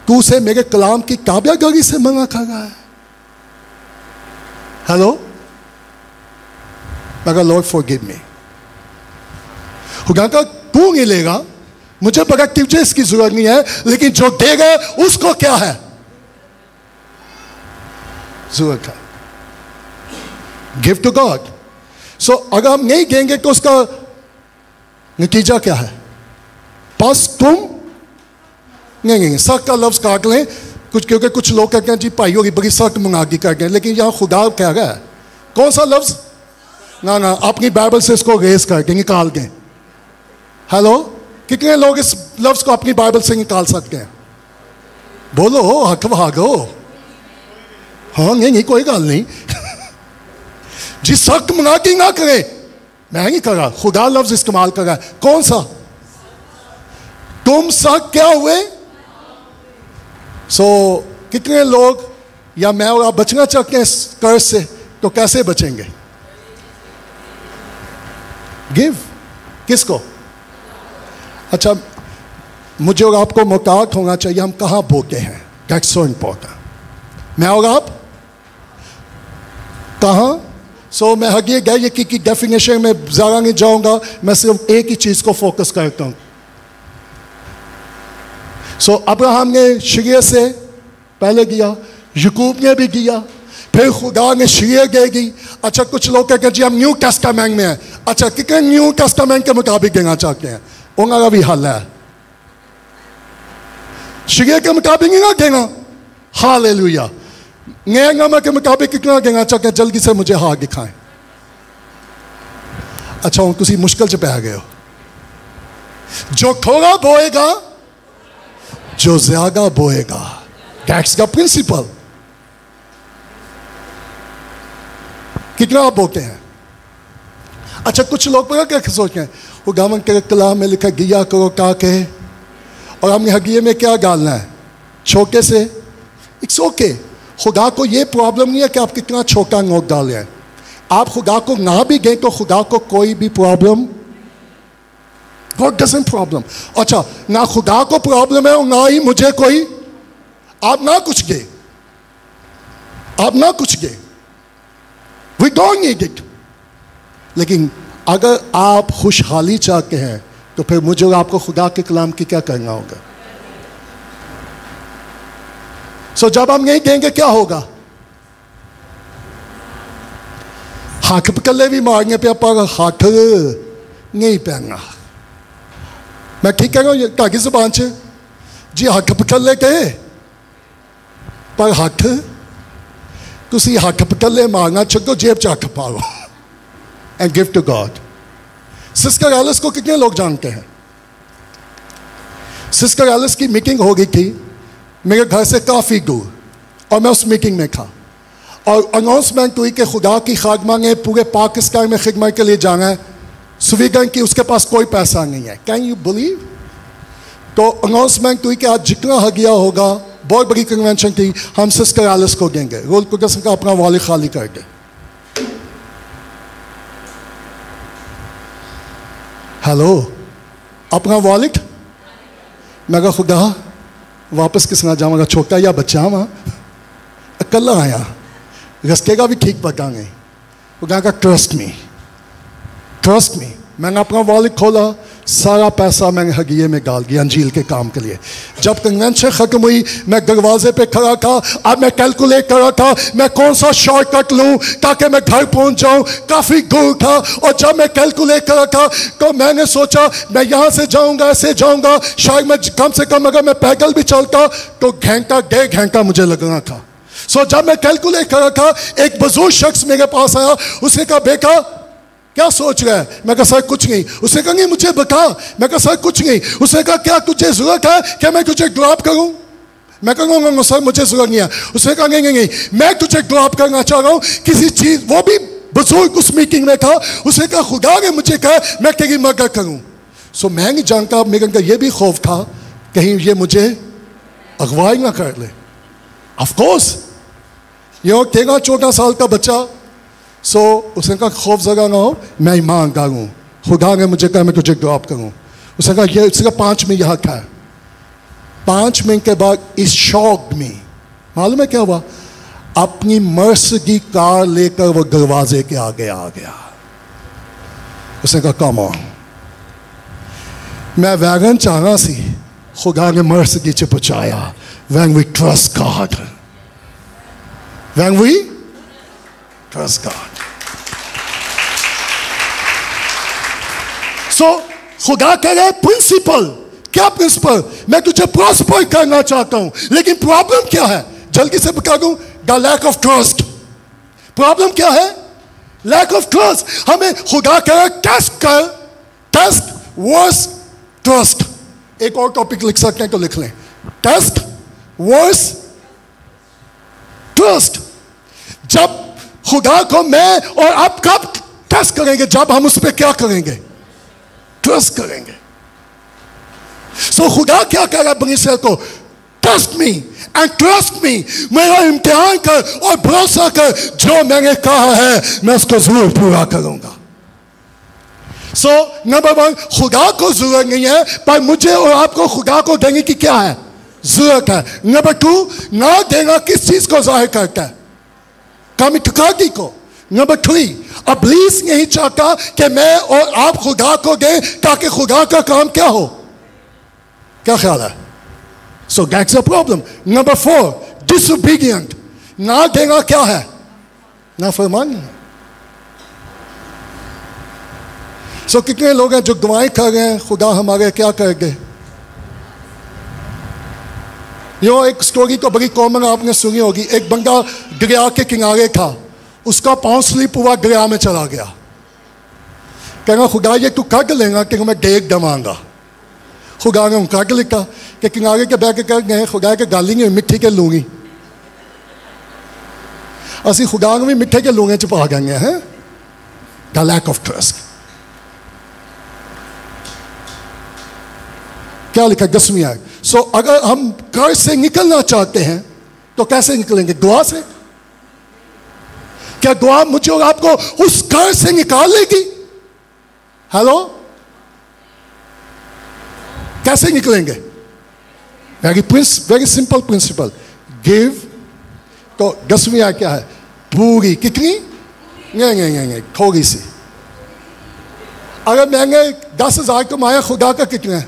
तू से मेरे कलाम की ताबियादारी से मना कर रहा है। हेलो, मैं कहा लॉर्ड फॉरगिव मी। खुदा का तू नहीं लेगा, मुझे बड़ा तुझे इसकी जरूरत नहीं है, लेकिन जो देगा उसको क्या है? जरूरत है। Give to God. सो अगर हम नहीं देंगे तो उसका नतीजा क्या है? बस तुम नहीं सख्त का लफ्ज काट लें कुछ, क्योंकि कुछ लोग कहते हैं जी भाइयों की बड़ी सख्त मुनादी कर गए, लेकिन यहां खुदा कह रहा है कौन सा लफ्ज? ना अपनी बाइबल से इसको रेस करके निकाल दें। हेलो, कितने लोग इस लफ्ज को अपनी बाइबल से निकाल सकते हैं? बोलो, हक भागो। हाँ नहीं कोई गल नहीं। जी सख्त मुनादी ना करे, मैं नहीं कर रहा, खुदा लफ्ज इस्तेमाल कर रहा है। कौन सा? तुम सख्त क्या हुए? सो कितने लोग या मैं और आप बचना चाहते हैं इस कर्ज से, तो कैसे बचेंगे? गिव। किसको? अच्छा, मुझे और आपको मोहतात होना चाहिए हम कहाँ बोते हैं। That's so important. मैं और आप कहाँ? सो मैं हगी गए की डेफिनेशन में ज़्यादा नहीं जाऊंगा, मैं सिर्फ एक ही चीज़ को फोकस करता हूँ। सो अब्राहम ने शरीय से पहले किया, याकूब ने भी किया, फिर खुदा ने शरीय देगी। अच्छा, कुछ लोग कहते हैं जी हम न्यू टेस्टामेंट में हैं। अच्छा, कितने न्यू टेस्टामेंट के मुताबिक देना चाहते हैं? उनका भी हल है, शरीयत के मुताबिक नहीं ना देना। हालेलुया। नया नामा के मुताबिक कितना देना चाहते हैं? जल्दी से मुझे हाथ दिखाएं। अच्छा, हूं तुसी मुश्किल से पै गए हो। जो थोड़ा बोएगा जो ज्यादा बोएगा, दैट्स द प्रिंसिपल। कितना आप बोते हैं? अच्छा, कुछ लोग पता क्या सोचते हैं? वो गावन के कलाम में लिखा गिया करो का कहे, और हमने हगिये में क्या डालना है? छोटे से। It's okay. खुदा को ये प्रॉब्लम नहीं है कि आप कितना छोटा नोट डाले हैं। आप खुदा को ना भी दें तो खुदा को कोई भी प्रॉब्लम, गॉड डजंट प्रॉब्लम। अच्छा, ना खुदा को प्रॉब्लम है और ना ही मुझे कोई। आप ना कुछ दे, आप ना कुछ दे, वी डोंट नीड इट। लेकिन अगर आप खुशहाली चाहते हैं तो फिर मुझे और आपको खुदा के कलाम की क्या करना होगा? सो जब हम नहीं देंगे क्या होगा? हाथ पकड़े भी मारने पे, पर हाथ नहीं पहनना। मैं ठीक कह रहा हूं कागी जुबान से? जी हाथ पकड़े गए, पर हाथ तुसी हाथ पकड़े मारना छो, जेब च हाथ पाओ and give to God. Sister Alice को कितने लोग जानते हैं? सिस्टर एलिस की मीटिंग हो गई थी मेरे घर से काफ़ी दूर, और मैं उस मीटिंग में था, और अनाउंसमेंट हुई कि खुदा की खादमा ने पूरे पाकिस्तान में खिदमत के लिए जाना है। सुवीगन की उसके पास कोई पैसा नहीं है। Can you believe? तो अनाउंसमेंट हुई कि आज जितना हगिया होगा, बहुत बड़ी कन्वेंशन थी, हम सिस्टर एलिस को देंगे। रोल कुडरसन का अपना वॉलेट खाली करके, हेलो, अपना वॉलेट। मैं कहा खुदा वापस किसना जाऊंगा, छोटा या बच्चा वहाँ अकेला आया, रस्ते का भी ठीक बताएंगे। खुदा का ट्रस्ट मी। मैंने अपना वॉलेट खोला, सारा पैसा मैंने हगिये में डाल दिया अंजील के काम के लिए। जब कन्वेंशन खत्म हुई, मैं दरवाजे पे खड़ा था। अब मैं कैलकुलेट कर रहा था मैं कौन सा शॉर्टकट लूं ताकि मैं घर पहुंच जाऊं, काफी दूर था। और जब मैं कैलकुलेट कर रहा था तो मैंने सोचा मैं यहां से जाऊंगा, ऐसे जाऊंगा, शायद मैं कम से कम अगर मैं पैदल भी चलता तो घंटा 1.5 घंटा मुझे लगना था। सो जब मैं कैलकुलेट कर रहा था, एक बुजुर्ग शख्स मेरे पास आया। उसने कहा बेटा क्या सोच रहा है? मैं कहा सर कुछ नहीं। उसने कहा नहीं मुझे बता। मैं कहा सर कुछ नहीं। उसने कहा क्या तुझे जरूरत है क्या मैं तुझे ड्रॉप करूं? मैं कहूँगा सर मुझे जरूरत नहीं है। उसने कहा नहीं, मैं तुझे ड्रॉप करना चाह रहा हूं किसी चीज। वो भी बुजुर्ग उस मीटिंग में था। उसने कहा खुदा ने मुझे कहा मैं तेरी मदद करूं। सो मैं नहीं जानता, मेरे अंदर यह भी खौफ था कहीं ये मुझे अगवाई ना कर ले। ऑफकोर्स ये 13-14 साल का बच्चा। सो उसने कहा खौफ जगह ना हो, मैं ईमानदार हूँ, खुदा ने मुझे कहा मैं तुझे ड्रॉप करूँ। उसने कहा ये सिर्फ 5 मिनट यहाँ था। 5 मिनट के बाद इस शॉक में मालूम है क्या हुआ? अपनी मर्सिडीज कार लेकर वो दरवाजे के आगे आ गया। उसने कहा कम ऑन, मैं वैगन चाहना सी, खुदा ने मर्सिडीज से पहुंचाया। When we trust God, when we trust God. So खुदा कह रहे प्रिंसिपल। क्या प्रिंसिपल? मैं तुझे प्रॉस्पर करना चाहता हूं, लेकिन प्रॉब्लम क्या है? जल्दी से बता दूं, the lack of trust. Problem क्या है? Lack of trust. हमें खुदा कह रहे टेस्ट कर, टेस्ट वर्स ट्रस्ट। एक और टॉपिक लिख सकते हैं तो लिख लें, टेस्ट वर्स ट्रस्ट। जब खुदा को मैं और आप कब ट्रस्ट करेंगे? जब हम उस पर क्या करेंगे? ट्रस्ट करेंगे। सो खुदा क्या कह रहा है बनी इस्राएल को? Trust me and trust me. मेरा इम्तिहान कर और भरोसा कर, जो मैंने कहा है मैं उसको जरूर पूरा करूंगा। सो नंबर 1, खुदा को जरूरत नहीं है, पर मुझे और आपको खुदा को देने की क्या है? जरूरत है। नंबर 2, ना देना किस चीज को जाहिर करता है? कामितुकादी को। नंबर 3, इब्लीस नहीं चाहता कि मैं और आप खुदा को दें ताकि खुदा का काम क्या हो? क्या ख्याल है? So that's a problem. Number 4, disobedient. ना देना क्या है? ना फरमान है। सो कितने लोग हैं जो दुआएं कर रहे हैं, खुदा हमारे क्या करेंगे? यो एक स्टोरी तो बड़ी कॉमन आपने सुनी होगी। एक बंदा दरिया के किनारे था, उसका पांव स्लिप हुआ, दरिया में चला गया। कहना खुदा ये तू कट लेगा कि मैं डेग दमाऊंगा। खुदा ने कट लिखा कि किनारे के बह के कह गए खुदा के गाली नहीं मिट्टी के लूंगी। असी खुदा ने भी मिट्टी के लूंगे छुपा गए हैं। The lack of trust. क्या लिखा 10वीं आयत। सो अगर हम घर से निकलना चाहते हैं तो कैसे निकलेंगे? दुआ से। क्या दुआ मुझे और आपको उस घर से निकाल लेगी? हेलो, कैसे निकलेंगे? Very simple principal, give. तो 10वीं आयत क्या है? पूरी। कितनी? नहीं, थोड़ी सी। अगर मैंने 10,000 कमाया, खुदा का कितना है?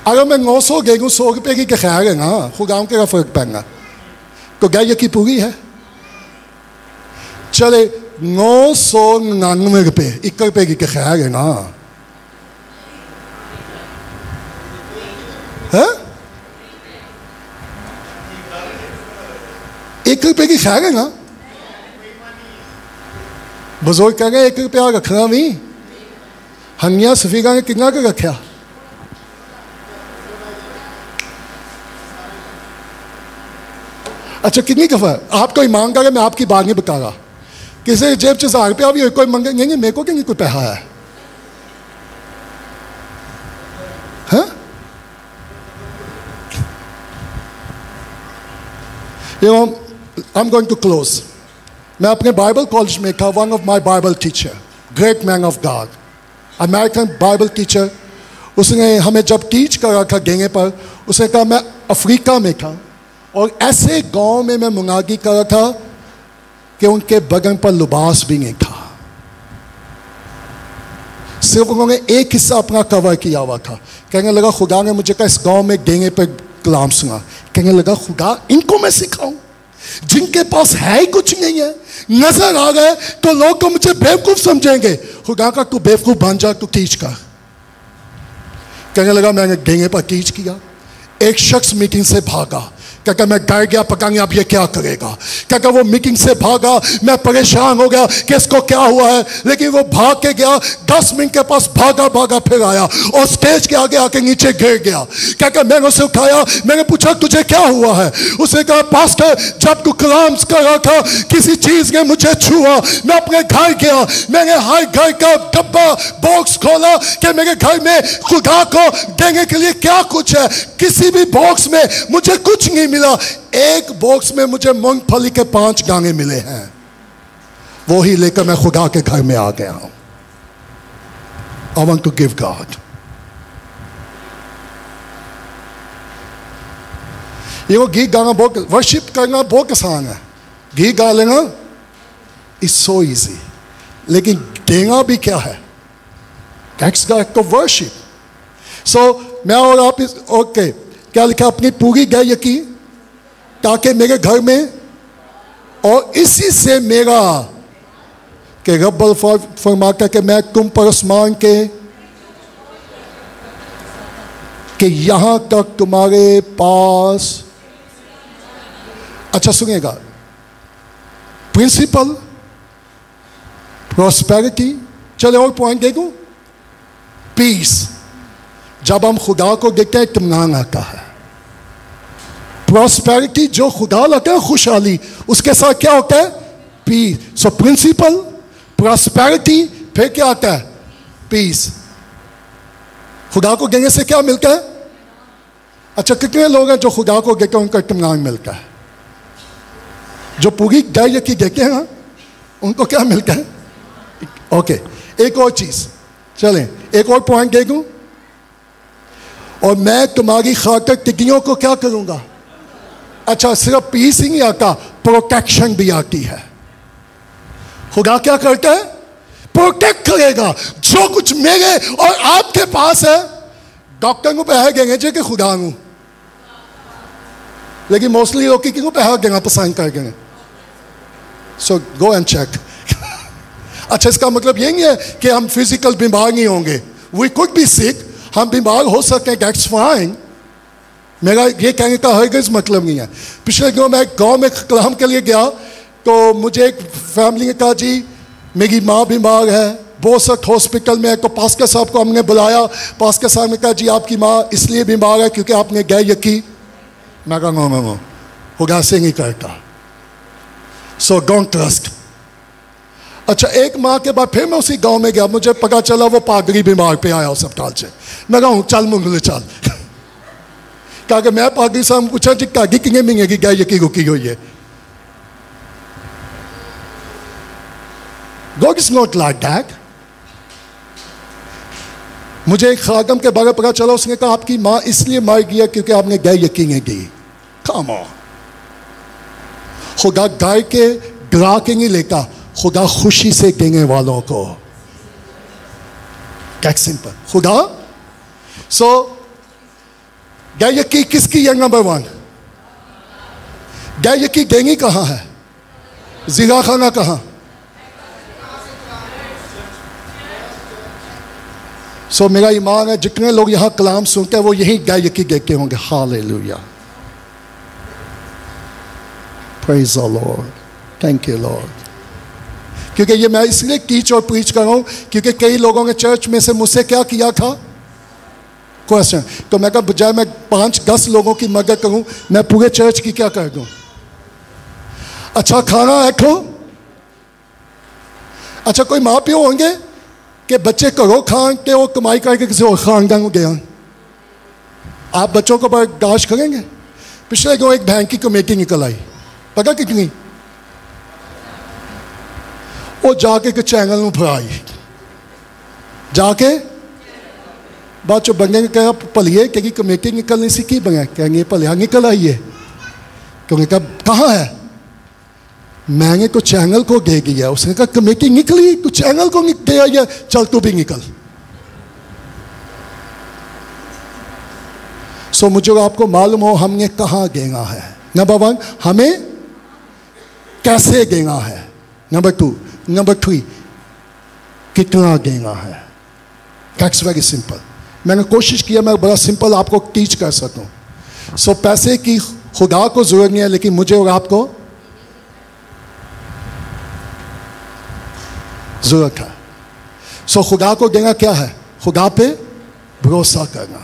अगर मैं 900 गेहूँ 100 रुपये की खैर है ना, खुदा का फर्क पड़ेगा। तो क्या ये की पूरी है? चले 999 रुपये 1 रुपये की खैर है ना, है? 1 रुपये की खैर है ना। बुजुर्ग कह रहे 1 रुपया रखना भी। हनिया सफीका ने कितना का रखा? अच्छा कितनी दफा? आप तो ईमानदार है, मैं आपकी बात नहीं बता रहा। किसी जेब से 1000 रुपया भी कोई मंगे नहीं, मेरे को क्या नहीं कोई पैसा है? I'm going to close. मैं अपने बाइबल कॉलेज में था, one of my Bible teacher, great man of God, American Bible teacher, उसने हमें जब टीच करा था गेंगे पर, उसने कहा मैं अफ्रीका में था और ऐसे गांव में मैं मुनादी करा था कि उनके बदन पर लिबास भी नहीं था, सिर्फ उन्होंने एक हिस्सा अपना कवर किया हुआ था। कहने लगा खुदा ने मुझे कहा इस गांव में गेंगे पर कलाम सुना। कहने लगा खुदा इनको मैं सिखाऊं जिनके पास है ही कुछ नहीं है, नजर आ गए तो लोग तो मुझे बेवकूफ समझेंगे। खुदा का तू बेवकूफ बन जा, तू टीच कर। कहने लगा मैंने गेंगे पर टीच किया। एक शख्स मीटिंग से भागा, क्या मैं डर गया, पता नहीं अब ये क्या करेगा। क्या वो मीटिंग से भागा, मैं परेशान हो गया कि इसको क्या हुआ है, लेकिन वो भाग के गया, 10 मिनट के पास भागा भागा फिर आया और स्टेज के आगे आके नीचे गिर गया। क्या मैंने उसे उठाया, मैंने पूछा तुझे क्या हुआ है। उसने कहा पास्टर जब तू कलाम कर रहा था किसी चीज ने मुझे छुआ, मैं अपने घर गया, मैंने हर घर का डब्बा बॉक्स खोला कि मेरे घर में खुदा को देने के लिए क्या कुछ है। किसी भी बॉक्स में मुझे कुछ नहीं मिला, एक बॉक्स में मुझे मूंगफली के 5 गाने मिले हैं, वो ही लेकर मैं खुदा के घर में आ गया हूं। I want to give God. ये वो गीत गाना बहुत, वर्शिप करना बहुत आसान है, गीत गा लेना इज सो इजी, लेकिन देना भी क्या है, दैट्स द वर्शिप। सो मैं और आप इस ओके क्या लिखा, अपनी पूरी गायकी ताकि मेरे घर में और इसी से मेरा कि रब्बल फरमाता कि मैं तुम पर आसमान के कि यहां तक तुम्हारे पास। अच्छा सुनिएगा, प्रिंसिपल प्रॉस्पेरिटी, चले और पॉइंट देखो, पीस। जब हम खुदा को देखते हैं इत्मीनान आता है। प्रॉस्पेरिटी जो खुदा लगता है खुशहाली, उसके साथ क्या होता है, पीस। सो प्रिंसिपल, प्रॉस्पेरिटी, फिर क्या आता है, पीस। खुदा को देने से क्या मिलता है। अच्छा कितने लोग हैं जो खुदा को देखते हैं उनको इत्मीनान मिलता है, जो पूरी गाय की देखते हैं ना उनको क्या मिलता है। ओके एक और चीज, चलें एक और पॉइंट देखूं, और मैं तुम्हारी खातिर टिड्डियों को क्या करूंगा। अच्छा सिर्फ पीस ही नहीं आता, प्रोटेक्शन भी आती है। खुदा क्या करता है, प्रोटेक्ट करेगा जो कुछ मेरे और आपके पास है। डॉक्टर को पैसा देंगे जे कि खुदा हूं, लेकिन मोस्टली लोग क्यों पैसा देना पसंद कर देंगे। सो गो एंड चेक। अच्छा इसका मतलब ये नहीं है कि हम फिजिकल बीमार नहीं होंगे, वी कुड बी सिक, हम बीमार हो सकते हैं, दैट्स फाइन। मेरा ये कहने का हरगिज़ मतलब नहीं है। पिछले दिनों मैं गांव में कलाम के लिए गया तो मुझे एक फैमिली ने कहा जी मेरी माँ बीमार है, बहुत सख्त हॉस्पिटल में है। तो पास्टर साहब को हमने बुलाया, पास्टर साहब ने कहा जी आपकी माँ इसलिए बीमार है क्योंकि आपने गए यकी। मैं कहा नो खुदा से नहीं करता, सो डोंट ट्रस्ट। अच्छा एक माह के बाद फिर मैं उसी गांव में गया, मुझे पता चला वो पादरी बीमार पे आया अस्पताल से। मैं कहूँ चल मुंगले चल। कहा कि मैं पादरी साहब पूछा जी कागी किंगे मिंगेगी गाय यकी रुकी हुई है। God is not like that. मुझे एक खादम के बारे में पता चला, उसने कहा आपकी माँ इसलिए मर गई क्योंकि आपने गाय यकीन दी। Come on. खुदा गाय के गिरा के नहीं लेता, खुदा खुशी से देने वालों को। कैट सिंपल खुदा। सो गाय यकी किसकी है, नंबर 1 गाय यकी देंगी कहाँ है, जिगा खाना कहाँ। सो मेरा ईमान है जितने लोग यहाँ कलाम सुनते हैं वो यही गाय यकी देखते होंगे। Hallelujah, praise the Lord, thank you Lord. क्योंकि ये मैं इसलिए टीच और प्रीच कर रहा हूँ क्योंकि कई लोगों ने चर्च में से मुझसे क्या किया था, क्वेश्चन। तो मैं कहा बजाय मैं 5-10 लोगों की मदद करूँ, मैं पूरे चर्च की क्या कर दूँ। अच्छा खाना है तो अच्छा कोई माँ प्यो होंगे कि बच्चे करो खान के वो कमाई करके किसी और खानदान को गया, आप बच्चों को बर्दाश्त करेंगे। पिछले दिनों एक बैंक की कमेटी निकल आई, पता कितनी? वो जाके के चैनल में फराई जाके बाद चो बंदे कहा भलिए कि कमेटी निकलनी सी की बने कहेंगे भलिया निकल आई है क्योंकि कहाँ है? मैंने तो चैनल को दे दिया। उसने कहा कमेटी निकली तो चैनल को दे आई है, चल तू भी निकल। सो मुझे आपको मालूम हो हमने कहाँ देना है। नंबर 1 हमें कैसे देना है। नंबर 2 नंबर 3 कितना देना है। That's very simple. मैंने कोशिश किया मैं बड़ा सिंपल आपको टीच कर सकूं। सो पैसे की खुदा को जरूरत नहीं है, लेकिन मुझे और आपको जरूरत है। सो खुदा को देना क्या है? खुदा पे भरोसा करना।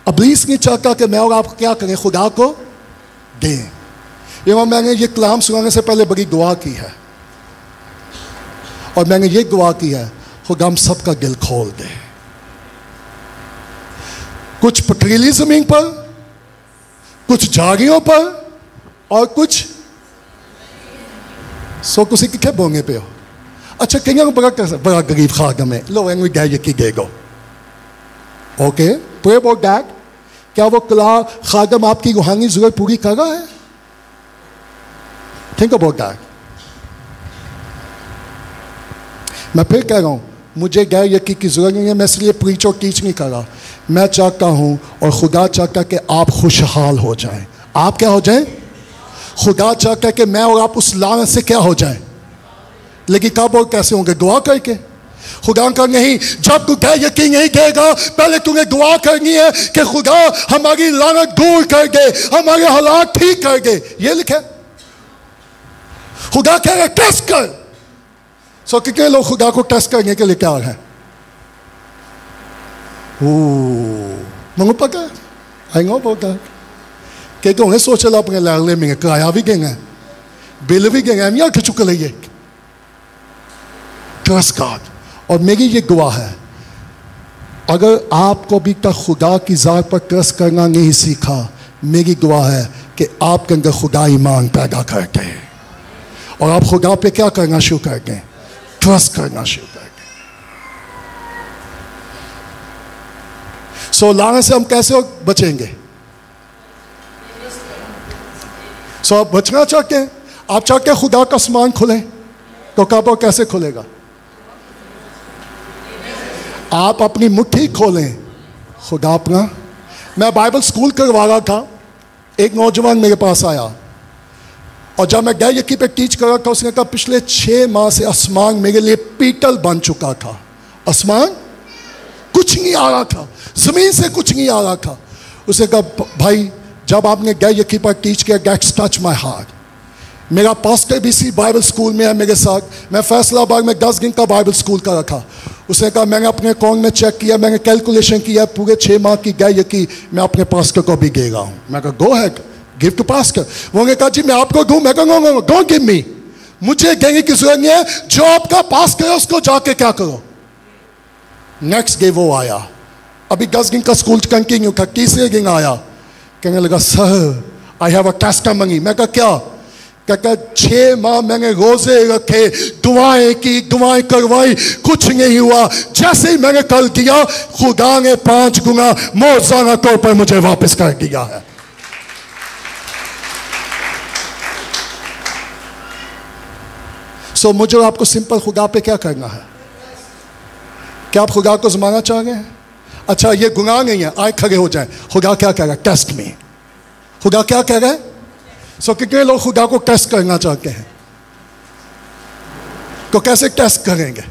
इब्लीस नहीं चाहता कि मैं और आप क्या करें? खुदा को दें। मैंने ये कलाम सुनाने से पहले बड़ी दुआ की है और मैंने ये दुआ की है खुदा हम सबका दिल खोल दे। कुछ पथरीली जमीन पर, कुछ झाड़ियों पर और कुछ सो कुछ कितने बोंगे पे हो। अच्छा कहीं बड़ा गरीब खादम है, लो एंड गए यकी देगो। Okay pray about that. क्या वो खादम आपकी रूहानी जरूरत पूरी कर रहा है? Think about that. मैं फिर कह रहा हूं मुझे गैर यकीन की जरूरत नहीं है। मैं इसलिए प्रीच और टीच नहीं कर रहा। मैं चाहता हूं और खुदा चाहता कि आप खुशहाल हो जाएं। आप क्या हो जाएं? खुदा चाहता कि मैं और आप उस लानत से क्या हो जाएं। लेकिन कब और कैसे होंगे? दुआ करके। खुदा का नहीं, जब तू गैर यकीन नहीं देगा पहले तुम्हें दुआ करनी है कि खुदा हमारी लानत दूर कर दे, हमारे हालात ठीक कर दे। ये लिखे खुदा कह रहे टेस्ट कर। सो कितने लोग खुदा को टेस्ट करने के लिए तैयार हैं? मंगो पका आएंगे पका कि उन्हें सोचा अपने लाले में किराया भी गए बिल भी गए हम यार चुके लिए। Trust God. और मेरी ये दुआ है अगर आपको अभी तक खुदा की ज़ात पर ट्रस्ट करना नहीं सीखा, मेरी दुआ है कि आपके अंदर खुदा ईमान पैदा करते हैं और आप खुदा पे क्या करना शुरू करते हैं? ट्रस्ट करना शुरू करते हैं। सो लाने से हम कैसे बचेंगे? सो आप बचना चाहते हैं? आप चाहते हैं खुदा का आसमान खुले तो कब और कैसे खुलेगा? आप अपनी मुट्ठी खोलें खुदा अपना। मैं बाइबल स्कूल करवा रहा था, एक नौजवान मेरे पास आया और जब मैं गैर यकीन पे टीच कर रहा था उसने कहा पिछले 6 माह से आसमान मेरे लिए पीतल बन चुका था। आसमान कुछ नहीं आ रहा था, जमीन से कुछ नहीं आ रहा था। उसने कहा भाई जब आपने गैर यकीन पर टीच किया दैट्स टच माय हार्ट। मेरा पास्टर भी इसी बाइबल स्कूल में है मेरे साथ। मैं फैसलाबाद में 10 दिन का बाइबल स्कूल का रखा। उसने कहा मैंने अपने अकाउंट में चेक किया, मैंने कैलकुलेशन किया, पूरे 6 माह की गैर यकीन मैं अपने पास्टर को भी दे रहा हूँ। मैं कहा गो हैड गिव टू पास्टर। उन्होंने कहा जी मैं आपको दूँ। मैं कहा डोंट गिव मी, मुझे देने की जरूरत नहीं है। जो आपका पास करे उसको जाके क्या करो। नेक्स्ट डे वो आया, अभी 10 दिन का स्कूल कंटिन्यू था। तीसरे दिन आया, कहने लगा sir I have a testimony. मैं कहा क्या? कहता 6 माह मैंने रोजे रखे, दुआएं की, दुआएं करवाई, कुछ नहीं हुआ। जैसे ही मैंने कल किया खुदा ने 5 गुना मौजूदा तौर पर मुझे वापस कर दिया है। सो मुझे आपको सिंपल खुदा पे क्या करना है? क्या आप खुदा को जमाना चाह रहे हैं? अच्छा ये गुनाह नहीं है, आए खड़े हो जाए। खुदा क्या कह रहा है? टेस्ट में। खुदा क्या कह रहा है? सो कितने लोग खुदा को टेस्ट करना चाहते हैं? तो कैसे टेस्ट करेंगे?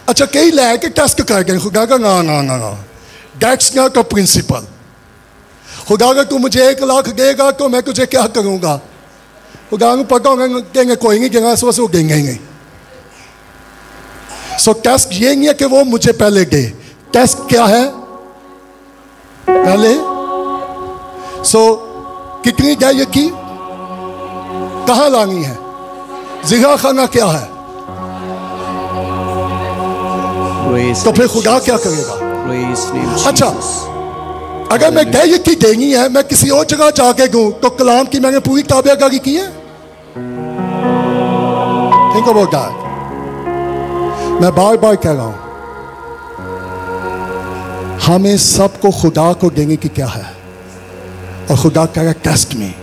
अच्छा कई लाए के टेस्ट करेंगे खुदा का? ना ना ना ना, दैट्स नॉट अ प्रिंसिपल। खुदा अगर तू मुझे 1 लाख देगा तो मैं तुझे क्या करूंगा? खुदा को पता होगा देंगे कोई नहीं देगा, वो देंगे ही नहीं। सो टेस्ट ये नहीं है कि वो मुझे पहले दे। टेस्ट क्या है? पहले सो कितनी गैर यकीन कहाँ लानी है? जिगा खाना क्या है? तो फिर खुदा क्या करेगा? अच्छा अगर मैं गैर यकीन देनी है, मैं किसी और जगह जाके दूं तो कलाम की मैंने पूरी ताबेदारी की है? Think about that. मैं बार बार कह रहा हूं, हमें सबको खुदा को देने की क्या है, और खुदा कह रहा है टेस्ट में।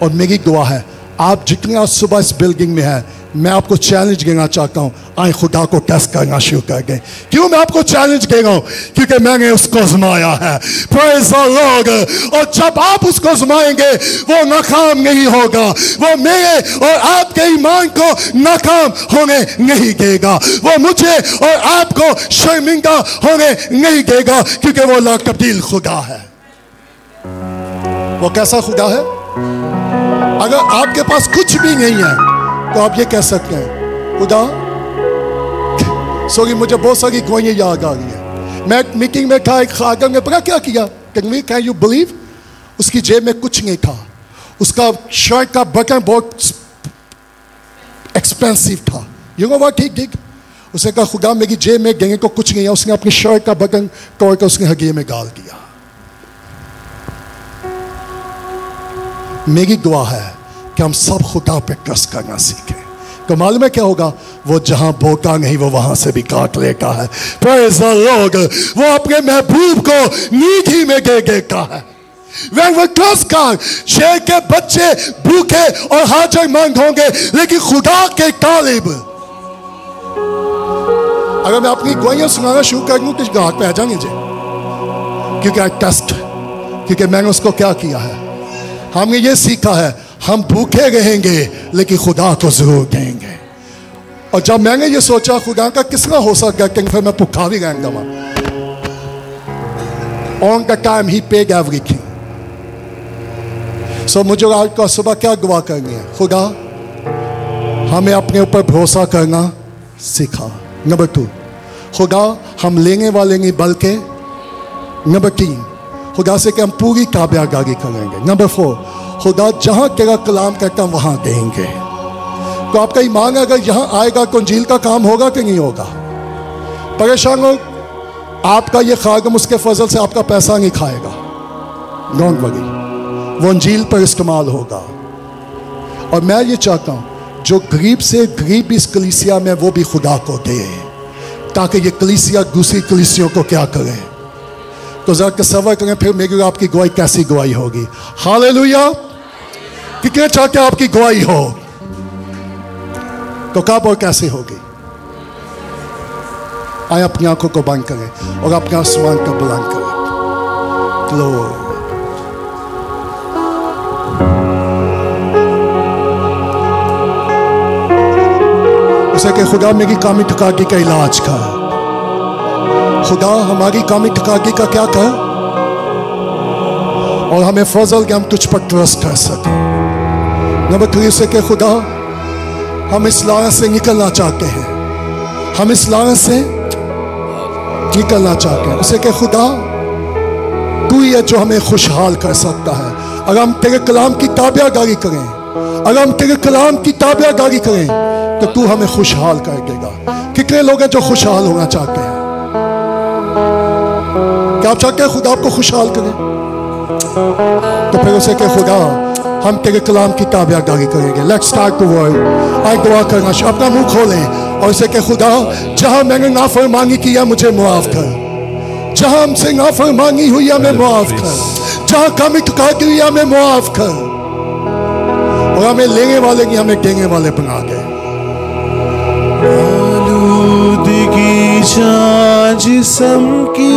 और मेरी दुआ है आप जितने आज सुबह इस बिल्डिंग में है, मैं आपको चैलेंज देना चाहता हूं, आए खुदा को टेस्ट करना शुरू कर दें। क्यों मैं आपको चैलेंज दे रहा हूं? क्योंकि मैंने उसको आजमाया है। Praise the Lord. और जब आप उसको आजमाएंगे वो नाकाम नहीं होगा, वो मेरे और आपके ईमान को नाकाम होने नहीं देगा, वो मुझे और आपको शर्मिंदा होने नहीं देगा, क्योंकि वो ला तब्दील खुदा है। वो कैसा खुदा है? अगर आपके पास कुछ भी नहीं है तो आप ये कह सकते हैं, खुदा सॉरी मुझे बहुत सारी गवाहियां याद आ रही है। मैं एक मीटिंग में था, एक खादम ने पता क्या किया? Can you believe? उसकी जेब में कुछ नहीं था, उसका शर्ट का बटन बहुत एक्सपेंसिव था। You know what he did? उसने कहा खुदा मेरी जेब में देने को कुछ नहीं है। उसने अपनी शर्ट का बटन तोड़ कर उसने हगिए में डाल दिया। मेरी दुआ है कि हम सब खुदा पे ट्रस्ट करना सीखें। तो मालूम है क्या होगा? वो जहां बोता नहीं वो वहां से भी काट लेता है। Praise the Lord. वो अपने महबूब को नींद ही में दे देता है। When we trust God, शेर के बच्चे भूखे और हाजतमंद होंगे, लेकिन खुदा के तालिब। अगर मैं अपनी गवाहियां सुनाना शुरू कर दूं तो घाट पे आ जाएंगे जी, क्योंकि आई टेस्ट, क्योंकि मैंने उसको क्या किया है। हमने ये सीखा है हम भूखे रहेंगे लेकिन खुदा को जरूर देंगे। और जब मैंने ये सोचा खुदा का किस तरह हो सकता है, फिर मैं भूखा भी रहेंगा वहां। On the time he paid everything. So मुझे आज का सुबह क्या दुआ करनी है? खुदा हमें अपने ऊपर भरोसा करना सीखा। नंबर 2, खुदा हम लेने वाले नहीं बल्कि। नंबर 3, खुदा से कि हम पूरी ताबेदारी करेंगे। नंबर 4, खुदा जहां तेरा कलाम कहता हम वहां देंगे। तो आपका ईमान अगर यहां आएगा तो इंजील का काम होगा कि नहीं होगा? परेशान हो आपका ये खादम उसके फजल से आपका पैसा नहीं खाएगा, डोंट वरी, वो इंजील पर इस्तेमाल होगा। और मैं ये चाहता हूं जो गरीब से गरीब इस कलीसिया में वो भी खुदा को दे, ताकि ये कलीसिया दूसरी कलीसियों को क्या करे। तो जरा तसव्वुर करें फिर मेरी आपकी गवाही कैसी गवाही होगी। हालेलुया। कितने चाहते आपकी गवाही हो? तो कब और कैसे होगी? आए अपनी आंखों को बंद करें और अपने आसमान को बुलंद करें। ग्लोरी। उसे कि खुदा मेरी कामी ठकागी का इलाज कर, खुदा हमारी कामी ठकागी का क्या कर, और हमें फजल के हम तुझ पर ट्रस्ट कर सके। नंबर 3 से कि खुदा हम इस लानत से निकलना चाहते हैं, हम इस लानत से निकलना चाहते हैं। उसे कि खुदा तू ही है जो हमें खुशहाल कर सकता है। अगर हम तेरे कलाम की ताबेदारी करें, अगर हम तेरे कलाम की ताबेदारी करें तो तू हमें खुशहाल कर देगा। कितने लोग हैं जो खुशहाल होना चाहते हैं? क्या आप चाहते हैं खुदा आपको खुशहाल करे? तो फिर उसे कि खुदा हम तेरे कलाम की ताबेदारी करेंगे। Let's start to word. आज दुआ करना, अपना मुंह खोलें और उसे कि खुदा जहां मैंने नाफरमानी किया मुझे मुआफ कर, जहां हमसे नाफरमानी हुई हमें मुआफ कर, जहां कमी ठुकाती हुई हमें मुआफ कर, और हमें लेने वाले नहीं हमें देने वाले बना दे। आलूदगी जिस्म की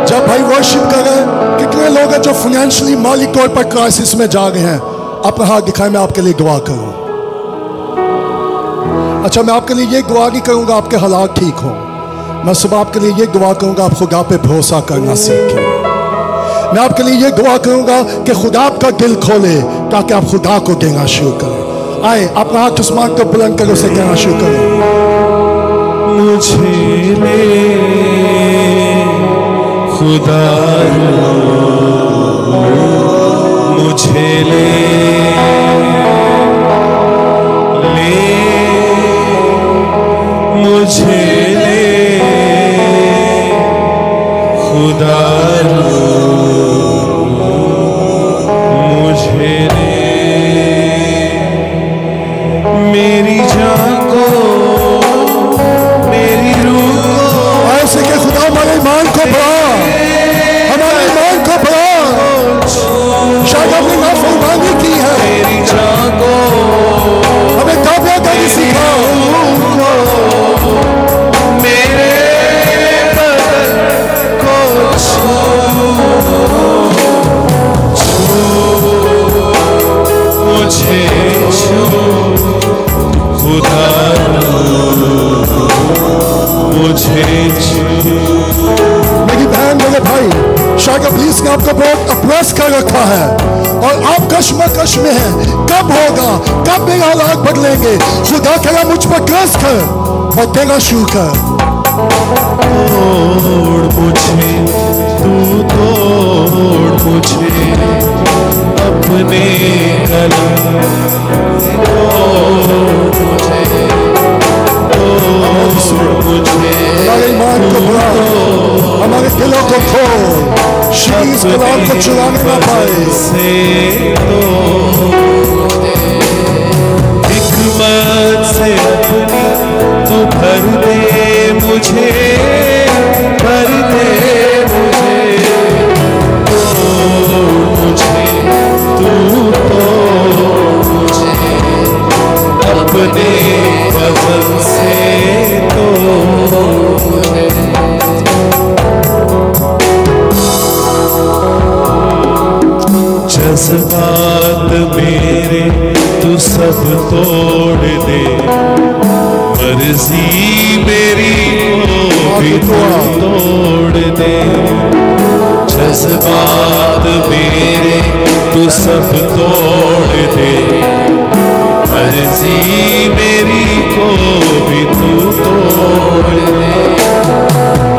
जब भाई वर्शिप कर रहे हैं, कितने लोग हैं जो फाइनेंशियली माली तौर पर क्राइसिस में जा रहे हैं? अपना हाथ दिखाएं, मैं आपके लिए दुआ करूं। अच्छा, मैं आपके लिए ये दुआ नहीं करूंगा आपके हालात ठीक हो, मैं सुबह आपके लिए ये दुआ करूंगा आप खुदा पे भरोसा करना सीखें। मैं आपके लिए ये दुआ करूंगा कि खुदा आपका दिल खोले ताकि आप खुदा को देना शुरू करें। आए अपना हाथ आसमान को बुलंद कर उसे कहना शुरू करें, मुझे ले खुदा, मुझे ले मुझे ले खुदा, मुझे तलाश में है, कब होगा, कब मेरे हालात बदलेंगे। खुदा कह मुझ पर ट्रस्ट कर और तेरा शुक्र। तोड़ मुझे, तू तोड़ मुझे अपने कलम, तोड़ मुझे, तोड़ मुझे, हमारे ईमान को बढ़ा, हमारे दिलों को खोल, शीश कलाम को चुराने ना पाए। हिकमत से अपनी तू भर दे मुझे, भर दे मुझे, तोड़ मुझे, तू तोड़ मुझे अपने फजल से तोड़ मुझे। जज्बात मेरे तू सब तोड़ दे, मर्जी मेरी को भी तू तोड़ दे। जज्बात मेरे तू सब तोड़ दे, मर्जी मेरी को भी तू तोड़ दे।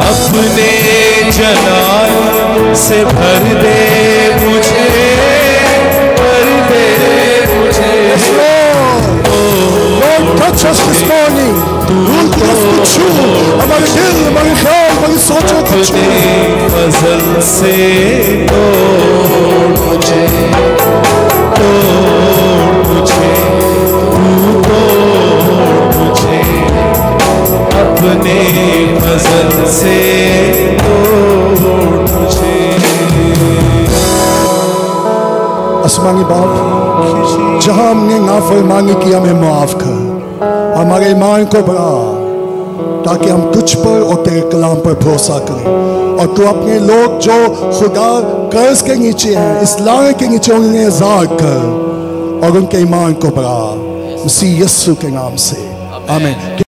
अपने जलाल से भर दे मुझे, भर दे मुझे। Touch us this morning. रूह कुदस को छू, हमारे दिल, हमारे ख्याल, हमारी सोचों को छू। फजल से तोड़ मुझे, तोड़ मुझे, तू तोड़ मुझे अपने फजल से तोड़ मुझे। आसमानी बाप, जहां हमने नाफरमानी की हमें माफ कर, हमारे ईमान को बढ़ा, ताकि हम तुझ पर और तेरे कलाम पर भरोसा करें। और तू अपने लोग जो खुदा कर्ज के नीचे हैं, इस लाने के नीचे, उन्हें आजाद कर और उनके ईमान को बढ़ा, मसीह यीशु के नाम से, आमीन।